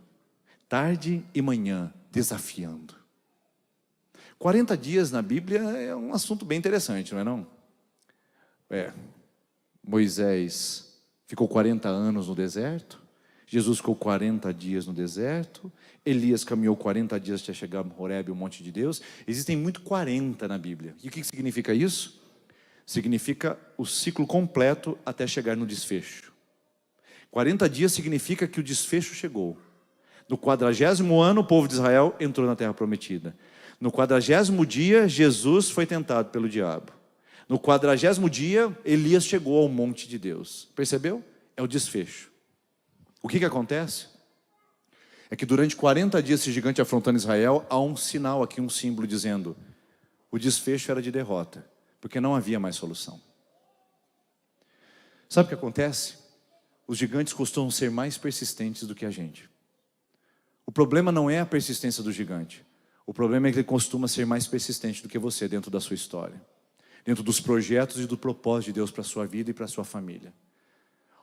Tarde e manhã, desafiando. 40 dias na Bíblia é um assunto bem interessante, não é não? Moisés ficou 40 anos no deserto, Jesus ficou 40 dias no deserto, Elias caminhou 40 dias até chegar a Horebe, o monte de Deus. Existem muito 40 na Bíblia. E o que significa isso? Significa o ciclo completo até chegar no desfecho. 40 dias significa que o desfecho chegou. No 40º ano, o povo de Israel entrou na terra prometida. No 40º dia, Jesus foi tentado pelo diabo. No 40º dia, Elias chegou ao monte de Deus. Percebeu? É o desfecho. O que acontece? É que durante 40 dias esse gigante afrontando Israel, há um sinal aqui, um símbolo dizendo, o desfecho era de derrota, porque não havia mais solução. Sabe o que acontece? Os gigantes costumam ser mais persistentes do que a gente. O problema não é a persistência do gigante. O problema é que ele costuma ser mais persistente do que você dentro da sua história. Dentro dos projetos e do propósito de Deus para a sua vida e para a sua família.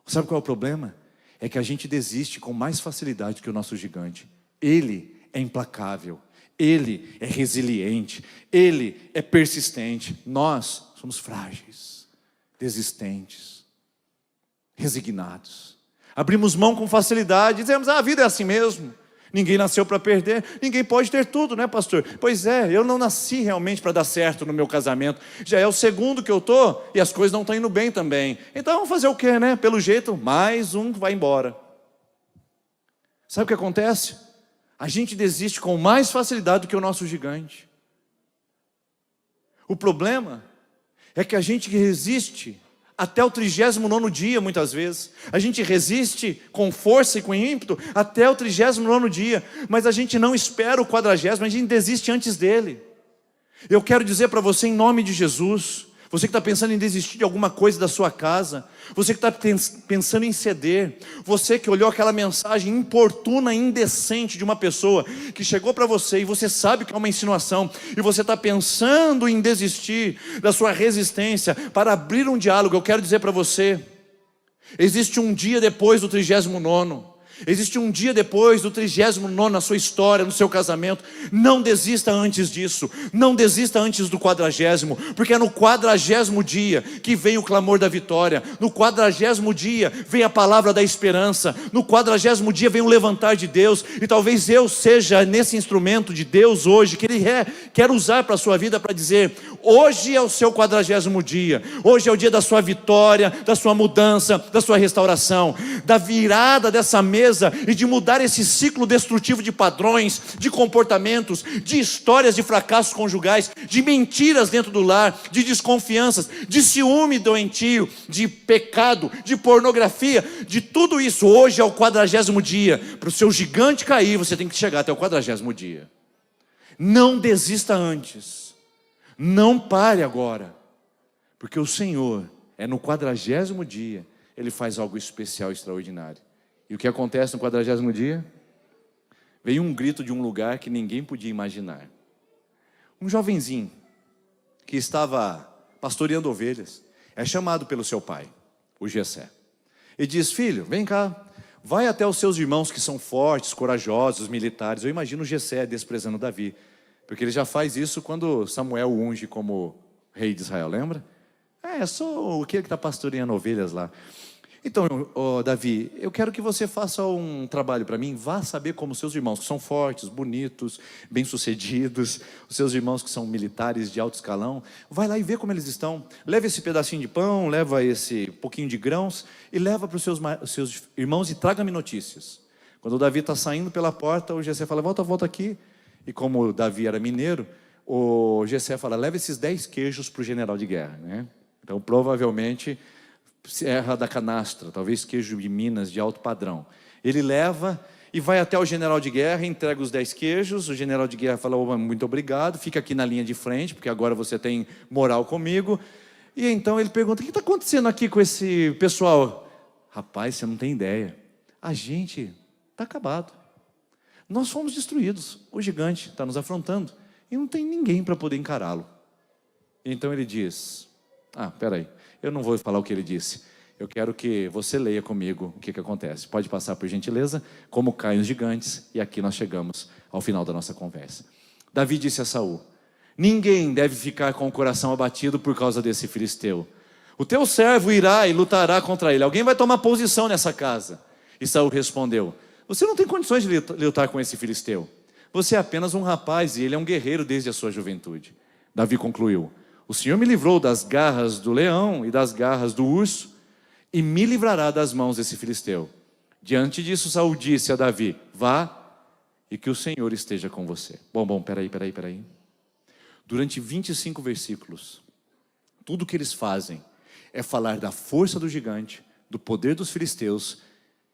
Sabe qual é o problema? É que a gente desiste com mais facilidade que o nosso gigante. Ele é implacável. Ele é resiliente. Ele é persistente. Nós somos frágeis, desistentes, resignados. Abrimos mão com facilidade e dizemos, a vida é assim mesmo. Ninguém nasceu para perder, ninguém pode ter tudo, né, pastor? Pois é, eu não nasci realmente para dar certo no meu casamento. Já é o segundo que eu estou e as coisas não estão indo bem também. Então vamos fazer o quê, né? Pelo jeito, mais um vai embora. Sabe o que acontece? A gente desiste com mais facilidade do que o nosso gigante. O problema é que a gente resiste até o 39º dia, muitas vezes. A gente resiste com força e com ímpeto até o 39º dia. Mas a gente não espera o 40º, a gente desiste antes dele. Eu quero dizer para você, em nome de Jesus, você que está pensando em desistir de alguma coisa da sua casa, você que está pensando em ceder, você que olhou aquela mensagem importuna e indecente de uma pessoa que chegou para você e você sabe que é uma insinuação, e você está pensando em desistir da sua resistência para abrir um diálogo, eu quero dizer para você, existe um dia depois do 39º, existe um dia depois do 39º na sua história, no seu casamento. Não desista antes disso. Não desista antes do 40º, porque é no 40º dia que vem o clamor da vitória. No 40º dia vem a palavra da esperança. No 40º dia vem o levantar de Deus. E talvez eu seja nesse instrumento de Deus hoje, que Ele quer usar para a sua vida para dizer, hoje é o seu 40º dia. Hoje é o dia da sua vitória, da sua mudança, da sua restauração, da virada dessa mesa e de mudar esse ciclo destrutivo de padrões, de comportamentos, de histórias de fracassos conjugais, de mentiras dentro do lar, de desconfianças, de ciúme doentio, de pecado, de pornografia, de tudo isso. Hoje é o 40º dia. Para o seu gigante cair, você tem que chegar até o 40º dia. Não desista antes. Não pare agora. Porque o Senhor, no 40º dia, Ele faz algo especial, extraordinário. E o que acontece no 40º dia? Veio um grito de um lugar que ninguém podia imaginar. Um jovenzinho que estava pastoreando ovelhas, é chamado pelo seu pai, o Jessé. E diz, filho, vem cá, vai até os seus irmãos que são fortes, corajosos, militares. Eu imagino o Jessé desprezando Davi, porque ele já faz isso quando Samuel o unge como rei de Israel, lembra? É só aquele que está pastoreando ovelhas lá. Então, Davi, eu quero que você faça um trabalho para mim. Vá saber como seus irmãos, que são fortes, bonitos, bem-sucedidos, os seus irmãos que são militares de alto escalão, vai lá e vê como eles estão. Leva esse pedacinho de pão, leva esse pouquinho de grãos e leva para os seus irmãos e traga-me notícias. Quando o Davi está saindo pela porta, o Jessé fala, volta aqui. E como o Davi era mineiro, o Jessé fala, leva esses 10 queijos para o general de guerra, né? Então, provavelmente, Serra da Canastra, talvez queijo de Minas de alto padrão. Ele leva e vai até o general de guerra, entrega os 10 queijos. O general de guerra fala: "Oh, muito obrigado, fica aqui na linha de frente, porque agora você tem moral comigo." E então ele pergunta: "O que está acontecendo aqui com esse pessoal?" "Rapaz, você não tem ideia. A gente está acabado. Nós fomos destruídos. O gigante está nos afrontando e não tem ninguém para poder encará-lo." Então ele diz: peraí, eu não vou falar o que ele disse. Eu quero que você leia comigo o que acontece. Pode passar, por gentileza, como caem os gigantes. E aqui nós chegamos ao final da nossa conversa. Davi disse a Saul: "Ninguém deve ficar com o coração abatido por causa desse filisteu. O teu servo irá e lutará contra ele. Alguém vai tomar posição nessa casa." E Saul respondeu: "Você não tem condições de lutar com esse filisteu. Você é apenas um rapaz e ele é um guerreiro desde a sua juventude." Davi concluiu: "O Senhor me livrou das garras do leão e das garras do urso, e me livrará das mãos desse filisteu." Diante disso, Saul disse a Davi: "Vá e que o Senhor esteja com você." Peraí. Durante 25 versículos, tudo que eles fazem é falar da força do gigante, do poder dos filisteus,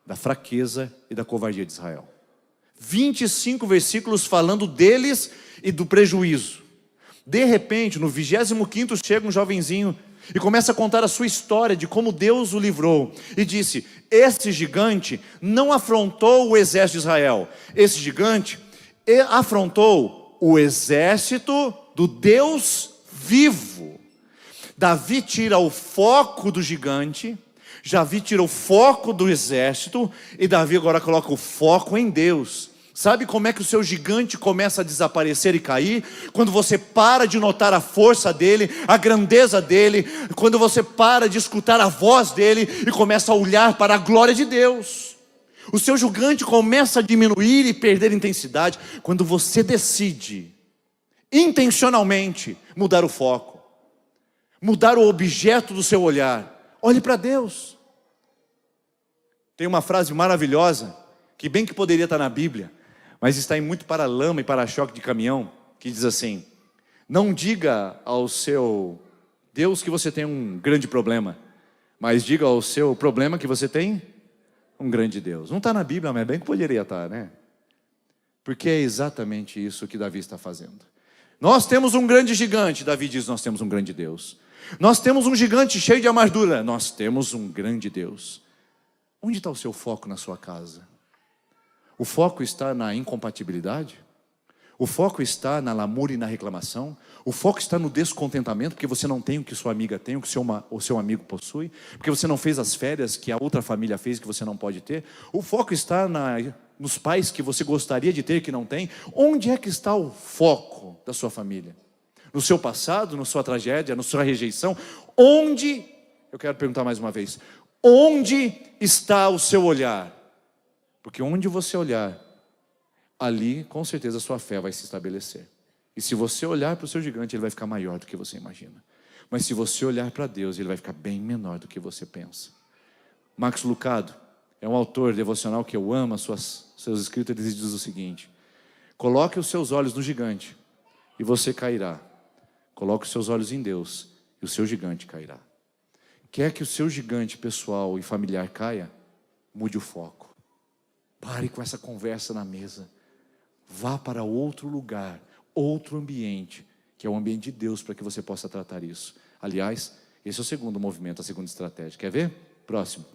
da fraqueza e da covardia de Israel. 25 versículos falando deles e do prejuízo. De repente, no 25º, chega um jovenzinho e começa a contar a sua história de como Deus o livrou. E disse: "Esse gigante não afrontou o exército de Israel. Esse gigante afrontou o exército do Deus vivo." Davi tira o foco do gigante, Davi tira o foco do exército, e Davi agora coloca o foco em Deus. Sabe como é que o seu gigante começa a desaparecer e cair? Quando você para de notar a força dele, a grandeza dele, quando você para de escutar a voz dele e começa a olhar para a glória de Deus. O seu gigante começa a diminuir e perder intensidade quando você decide intencionalmente mudar o foco, mudar o objeto do seu olhar. Olhe para Deus. Tem uma frase maravilhosa que bem que poderia estar na Bíblia, mas está em muito para-lama e para-choque de caminhão, que diz assim: "Não diga ao seu Deus que você tem um grande problema, mas diga ao seu problema que você tem um grande Deus." Não está na Bíblia, mas bem que poderia estar, né? Porque é exatamente isso que Davi está fazendo. Nós temos um grande gigante, Davi diz: "Nós temos um grande Deus." Nós temos um gigante cheio de armadura, nós temos um grande Deus. Onde está o seu foco na sua casa? O foco está na incompatibilidade? O foco está na lamúria e na reclamação? O foco está no descontentamento, porque você não tem o que sua amiga tem, o que o seu amigo possui? Porque você não fez as férias que a outra família fez, que você não pode ter? O foco está nos pais que você gostaria de ter, que não tem? Onde é que está o foco da sua família? No seu passado, na sua tragédia, na sua rejeição? Onde, eu quero perguntar mais uma vez, onde está o seu olhar? Porque onde você olhar, ali com certeza a sua fé vai se estabelecer. E se você olhar para o seu gigante, ele vai ficar maior do que você imagina. Mas se você olhar para Deus, ele vai ficar bem menor do que você pensa. Max Lucado é um autor devocional que eu amo, seus escritos. Ele diz o seguinte: "Coloque os seus olhos no gigante e você cairá. Coloque os seus olhos em Deus e o seu gigante cairá." Quer que o seu gigante pessoal e familiar caia? Mude o foco. Pare com essa conversa na mesa. Vá para outro lugar, outro ambiente, que é o ambiente de Deus, para que você possa tratar isso. Aliás, esse é o segundo movimento, a segunda estratégia. Quer ver? Próximo.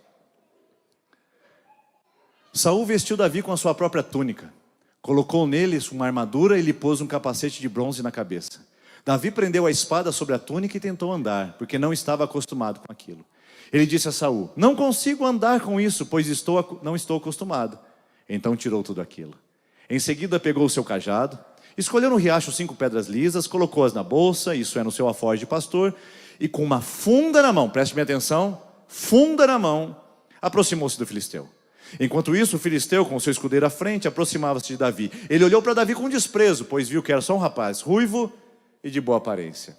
Saul vestiu Davi com a sua própria túnica, colocou nele uma armadura e lhe pôs um capacete de bronze na cabeça. Davi prendeu a espada sobre a túnica e tentou andar, porque não estava acostumado com aquilo. Ele disse a Saul: "Não consigo andar com isso, pois não estou acostumado." Então tirou tudo aquilo. Em seguida pegou o seu cajado, escolheu no riacho 5 pedras lisas, colocou-as na bolsa, isso é, no seu alforje de pastor, e com uma funda na mão, preste bem atenção, funda na mão, aproximou-se do filisteu. Enquanto isso, o filisteu, com o seu escudeiro à frente, aproximava-se de Davi. Ele olhou para Davi com desprezo, pois viu que era só um rapaz ruivo e de boa aparência.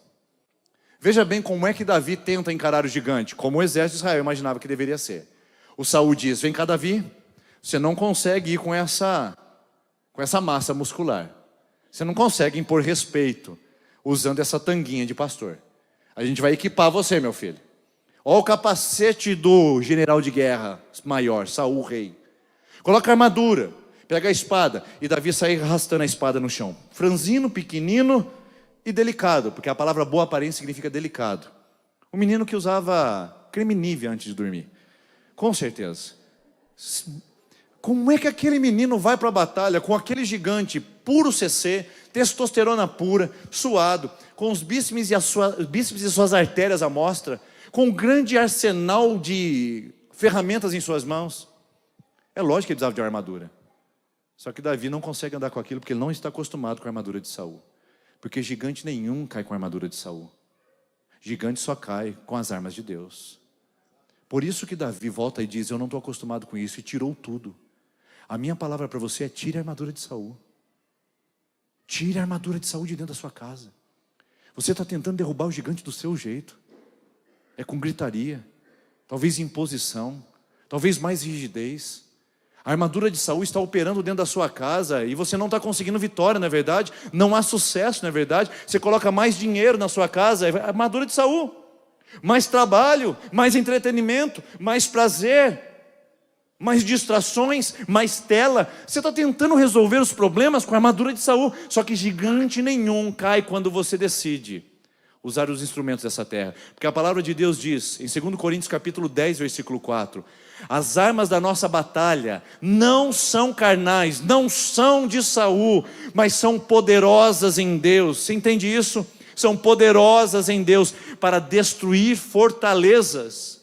Veja bem como é que Davi tenta encarar o gigante, como o exército de Israel imaginava que deveria ser. O Saul diz: "Vem cá, Davi, você não consegue ir com essa massa muscular. Você não consegue impor respeito usando essa tanguinha de pastor. A gente vai equipar você, meu filho. Olha o capacete do general de guerra maior, Saul rei. Coloca a armadura. pega a espada. E Davi sai arrastando a espada no chão. Franzino, pequenino e delicado, porque a palavra boa aparência significa delicado. Um menino que usava creme Nivea antes de dormir. Com certeza. Como é que aquele menino vai para a batalha com aquele gigante puro CC, testosterona pura, suado, com os bíceps e suas artérias à mostra, com um grande arsenal de ferramentas em suas mãos? É lógico que ele precisava de uma armadura. Só que Davi não consegue andar com aquilo porque ele não está acostumado com a armadura de Saul. Porque gigante nenhum cai com a armadura de Saul. Gigante só cai com as armas de Deus. Por isso que Davi volta e diz: eu não estou acostumado com isso, e tirou tudo. A minha palavra para você é: tire a armadura de Saul. Tire a armadura de Saul de dentro da sua casa. Você está tentando derrubar o gigante do seu jeito. É com gritaria, talvez imposição, talvez mais rigidez. A armadura de Saul está operando dentro da sua casa e você não está conseguindo vitória, não é verdade? Não há sucesso, não é verdade? Você coloca mais dinheiro na sua casa, é a armadura de Saul. Mais trabalho, mais entretenimento, mais prazer, mais distrações, mais tela. Você está tentando resolver os problemas com a armadura de Saul. Só que gigante nenhum cai quando você decide usar os instrumentos dessa terra. Porque a palavra de Deus diz, em 2 Coríntios capítulo 10, versículo 4: as armas da nossa batalha não são carnais, não são de Saul, mas são poderosas em Deus. Você entende isso? São poderosas em Deus para destruir fortalezas.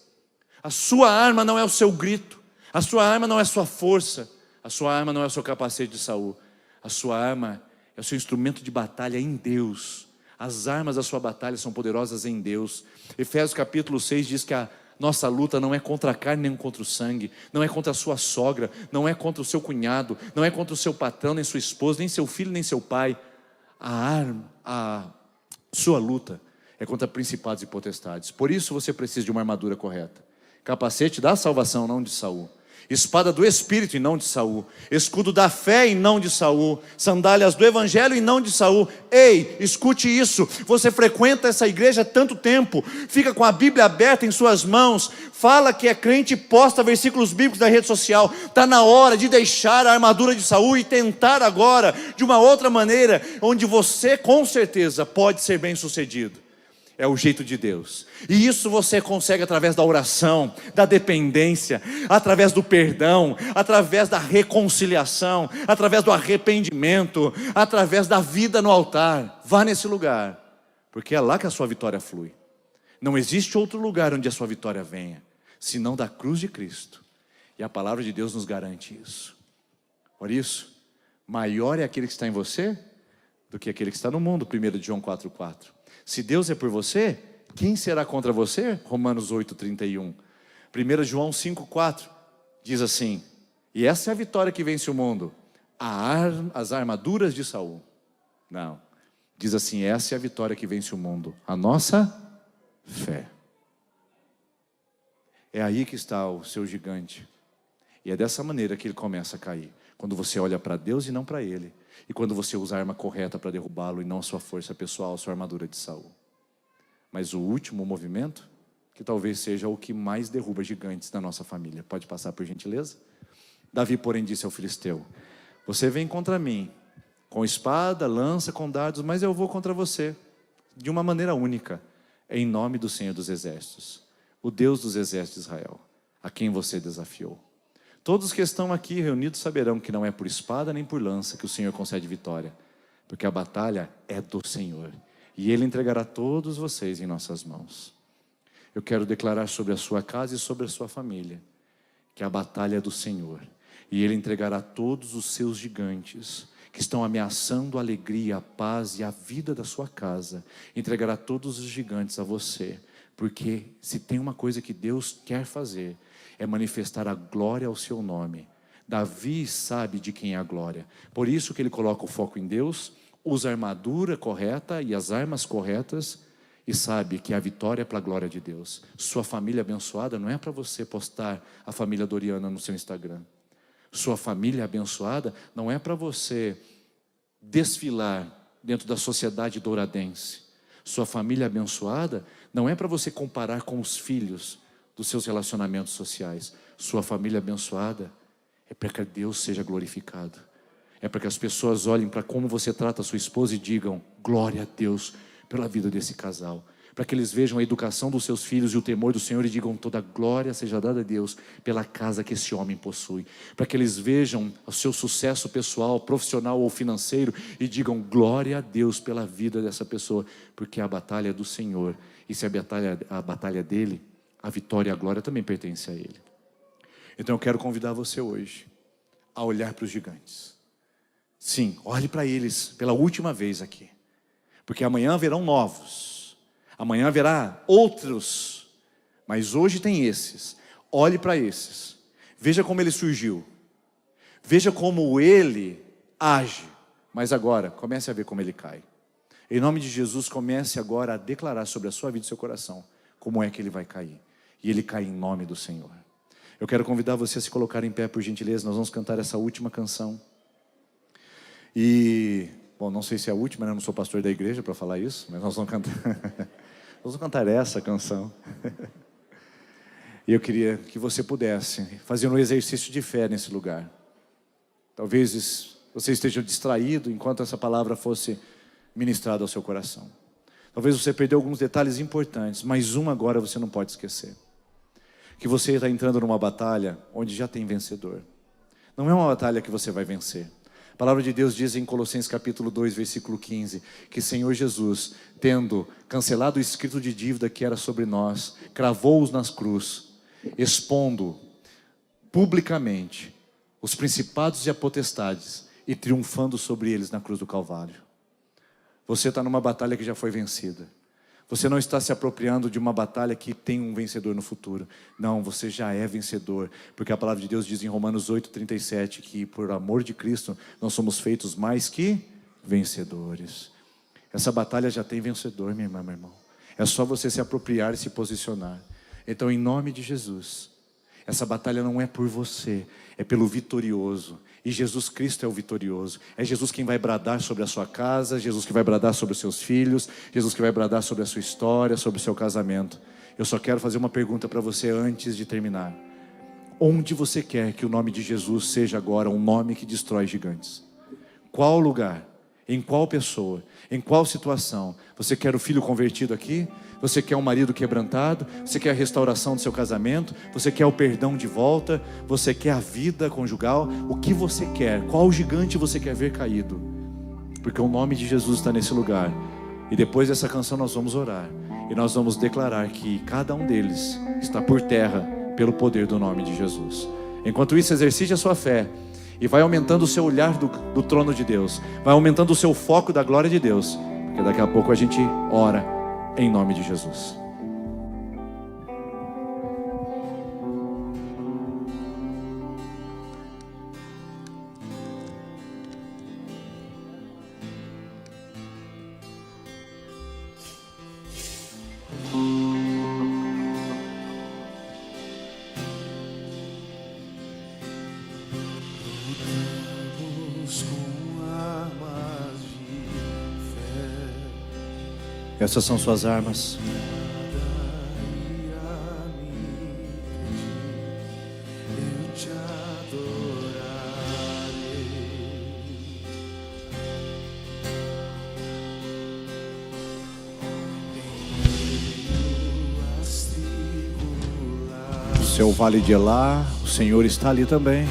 A sua arma não é o seu grito, a sua arma não é a sua força, a sua arma não é o seu capacete de Saul. A sua arma é o seu instrumento de batalha em Deus. As armas da sua batalha são poderosas em Deus. Efésios capítulo 6 diz que a nossa luta não é contra a carne nem contra o sangue, não é contra a sua sogra, não é contra o seu cunhado, não é contra o seu patrão, nem sua esposa, nem seu filho, nem seu pai. A sua luta é contra principados e potestades. Por isso você precisa de uma armadura correta. Capacete da salvação, não de Saul. Espada do Espírito e não de Saul. Escudo da fé e não de Saul. Sandálias do Evangelho e não de Saul. Ei, escute isso. Você frequenta essa igreja há tanto tempo, fica com a Bíblia aberta em suas mãos, fala que é crente e posta versículos bíblicos na rede social. Está na hora de deixar a armadura de Saul e tentar agora de uma outra maneira, onde você com certeza pode ser bem sucedido. É o jeito de Deus. E isso você consegue através da oração, da dependência, através do perdão, através da reconciliação, através do arrependimento, através da vida no altar. Vá nesse lugar, porque é lá que a sua vitória flui. Não existe outro lugar onde a sua vitória venha, senão da cruz de Cristo. E a palavra de Deus nos garante isso. Por isso, maior é aquele que está em você do que aquele que está no mundo. 1 João 4,4. Se Deus é por você, quem será contra você? Romanos 8,31. 1 João 5,4 diz assim: e essa é a vitória que vence o mundo, as armaduras de Saul. Não, diz assim: essa é a vitória que vence o mundo, a nossa fé. É aí que está o seu gigante. E é dessa maneira que ele começa a cair. Quando você olha para Deus e não para ele. E quando você usa a arma correta para derrubá-lo e não a sua força pessoal, a sua armadura de Saul. Mas o último movimento, que talvez seja o que mais derruba gigantes da nossa família. Pode passar por gentileza? Davi, porém, disse ao filisteu: você vem contra mim, com espada, lança, com dardos, mas eu vou contra você, de uma maneira única, em nome do Senhor dos Exércitos, o Deus dos Exércitos de Israel, a quem você desafiou. Todos que estão aqui reunidos saberão que não é por espada nem por lança que o Senhor concede vitória, porque a batalha é do Senhor, e Ele entregará todos vocês em nossas mãos. Eu quero declarar sobre a sua casa e sobre a sua família, que a batalha é do Senhor, e Ele entregará todos os seus gigantes, que estão ameaçando a alegria, a paz e a vida da sua casa. Entregará todos os gigantes a você, porque se tem uma coisa que Deus quer fazer, é manifestar a glória ao seu nome. Davi sabe de quem é a glória. Por isso que ele coloca o foco em Deus, usa a armadura correta e as armas corretas, e sabe que a vitória é para a glória de Deus. Sua família abençoada não é para você postar a família Doriana no seu Instagram. Sua família abençoada não é para você desfilar dentro da sociedade douradense. Sua família abençoada não é para você comparar com os filhos dos seus relacionamentos sociais. Sua família abençoada é para que Deus seja glorificado. É para que as pessoas olhem para como você trata a sua esposa e digam: glória a Deus pela vida desse casal. Para que eles vejam a educação dos seus filhos e o temor do Senhor e digam: toda glória seja dada a Deus pela casa que esse homem possui. Para que eles vejam o seu sucesso pessoal, profissional ou financeiro e digam: glória a Deus pela vida dessa pessoa, porque a batalha é do Senhor. E se a batalha é dele, a vitória e a glória também pertence a ele. Então eu quero convidar você hoje a olhar para os gigantes. Sim, olhe para eles pela última vez aqui, porque amanhã haverão novos, amanhã haverá outros, mas hoje tem esses. Olhe para esses, veja como ele surgiu, veja como ele age, mas agora comece a ver como ele cai. Em nome de Jesus, comece agora a declarar sobre a sua vida e seu coração como é que ele vai cair, e ele cai em nome do Senhor. Eu quero convidar você a se colocar em pé, por gentileza. Nós vamos cantar essa última canção. E, bom, não sei se é a última, né? Eu não sou pastor da igreja para falar isso, mas nós vamos cantar, nós vamos cantar essa canção. E eu queria que você pudesse fazer um exercício de fé nesse lugar. Talvez você esteja distraído enquanto essa palavra fosse ministrada ao seu coração. Talvez você perdeu alguns detalhes importantes, mas uma agora você não pode esquecer. Que você está entrando numa batalha onde já tem vencedor. Não é uma batalha que você vai vencer. A palavra de Deus diz em Colossenses capítulo 2, versículo 15, que Senhor Jesus, tendo cancelado o escrito de dívida que era sobre nós, cravou-os nas cruz, expondo publicamente os principados e a potestades e triunfando sobre eles na cruz do Calvário. Você está numa batalha que já foi vencida. Você não está se apropriando de uma batalha que tem um vencedor no futuro. Não, você já é vencedor. Porque a palavra de Deus diz em Romanos 8:37 que por amor de Cristo nós somos feitos mais que vencedores. Essa batalha já tem vencedor, minha irmã, meu irmão. É só você se apropriar e se posicionar. Então, em nome de Jesus, essa batalha não é por você, é pelo vitorioso. E Jesus Cristo é o vitorioso. É Jesus quem vai bradar sobre a sua casa, Jesus que vai bradar sobre os seus filhos, Jesus que vai bradar sobre a sua história, sobre o seu casamento. Eu só quero fazer uma pergunta para você antes de terminar. Onde você quer que o nome de Jesus seja agora um nome que destrói gigantes? Qual lugar? Em qual pessoa? Em qual situação? Você quer o filho convertido aqui? Você quer um marido quebrantado? Você quer a restauração do seu casamento? Você quer o perdão de volta? Você quer a vida conjugal? O que você quer? Qual gigante você quer ver caído? Porque o nome de Jesus está nesse lugar. E depois dessa canção nós vamos orar. E nós vamos declarar que cada um deles está por terra pelo poder do nome de Jesus. Enquanto isso, exercite a sua fé. E vai aumentando o seu olhar do trono de Deus. Vai aumentando o seu foco da glória de Deus. Porque daqui a pouco a gente ora em nome de Jesus. Essas são suas armas. O seu vale de Elá, o Senhor está ali também.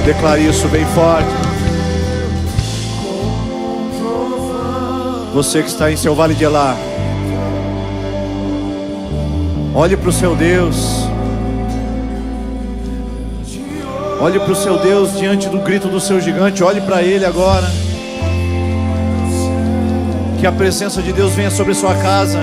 Declare isso bem forte. Você que está em seu vale de Elá, olhe para o seu Deus. Olhe para o seu Deus diante do grito do seu gigante. Olhe para Ele agora. Que a presença de Deus venha sobre sua casa.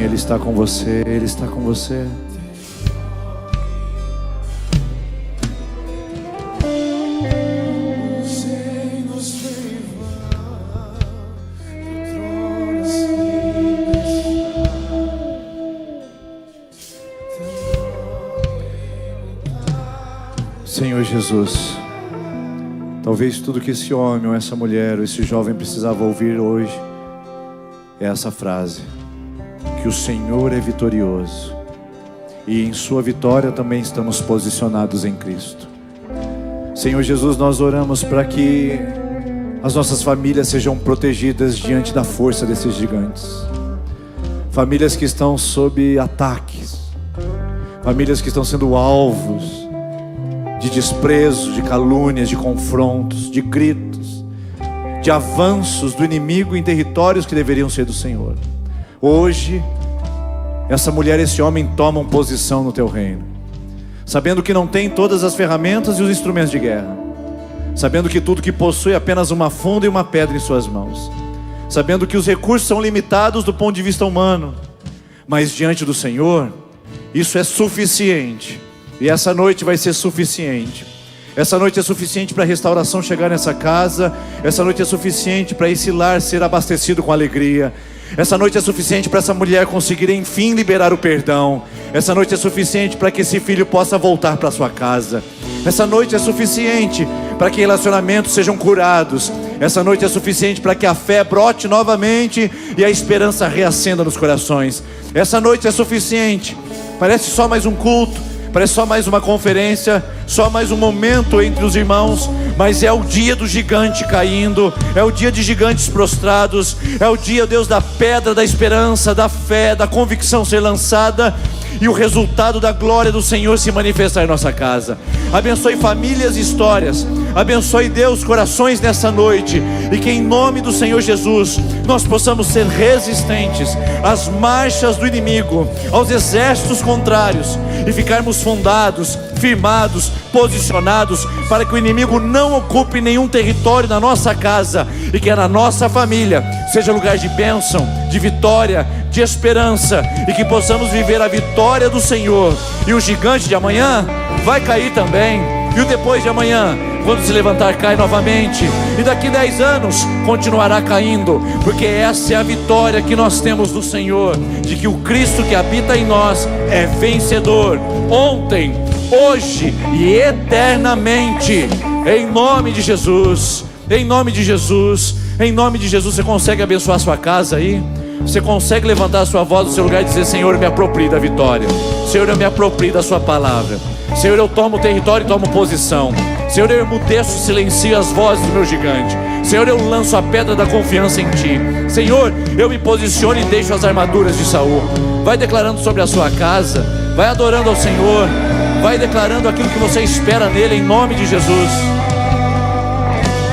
Ele está com você, Ele está com você. Senhor Jesus, talvez tudo que esse homem ou essa mulher ou esse jovem precisava ouvir hoje é essa frase: que o Senhor é vitorioso e em sua vitória também estamos posicionados em Cristo. Senhor Jesus, nós oramos para que as nossas famílias sejam protegidas diante da força desses gigantes. Famílias que estão sob ataques, famílias que estão sendo alvos de desprezo, de calúnias, de confrontos, de gritos, de avanços do inimigo em territórios que deveriam ser do Senhor. Hoje, essa mulher e esse homem tomam posição no teu reino, sabendo que não tem todas as ferramentas e os instrumentos de guerra, sabendo que tudo que possui é apenas uma funda e uma pedra em suas mãos, sabendo que os recursos são limitados do ponto de vista humano, mas diante do Senhor, isso é suficiente. E essa noite vai ser suficiente. Essa noite é suficiente para a restauração chegar nessa casa. Essa noite é suficiente para esse lar ser abastecido com alegria. Essa noite é suficiente para essa mulher conseguir enfim liberar o perdão. Essa noite é suficiente para que esse filho possa voltar para sua casa. Essa noite é suficiente para que relacionamentos sejam curados. Essa noite é suficiente para que a fé brote novamente e a esperança reacenda nos corações. Essa noite é suficiente. Parece só mais um culto, parece só mais uma conferência, só mais um momento entre os irmãos, mas é o dia do gigante caindo, é o dia de gigantes prostrados, é o dia, Deus, da pedra, da esperança, da fé, da convicção ser lançada e o resultado da glória do Senhor se manifestar em nossa casa. Abençoe famílias e histórias, abençoe, Deus, corações nessa noite, e que em nome do Senhor Jesus nós possamos ser resistentes às marchas do inimigo, aos exércitos contrários, e ficarmos fundados, firmados, posicionados, para que o inimigo não ocupe nenhum território na nossa casa, e que na nossa família seja lugar de bênção, de vitória, de esperança, e que possamos viver a vitória do Senhor. E o gigante de amanhã vai cair também, e o depois de amanhã, quando se levantar, cai novamente, e daqui 10 anos continuará caindo, porque essa é a vitória que nós temos do Senhor, de que o Cristo que habita em nós é vencedor, ontem, hoje e eternamente. Em nome de Jesus. Em nome de Jesus. Em nome de Jesus. Você consegue abençoar a sua casa aí? Você consegue levantar a sua voz do seu lugar e dizer: Senhor, eu me aproprio da vitória. Senhor, eu me aproprio da sua palavra. Senhor, eu tomo território e tomo posição. Senhor, eu emudeço e silencio as vozes do meu gigante. Senhor, eu lanço a pedra da confiança em Ti. Senhor, eu me posiciono e deixo as armaduras de Saul. Vai declarando sobre a sua casa. Vai adorando ao Senhor. Vai declarando aquilo que você espera nele, em nome de Jesus.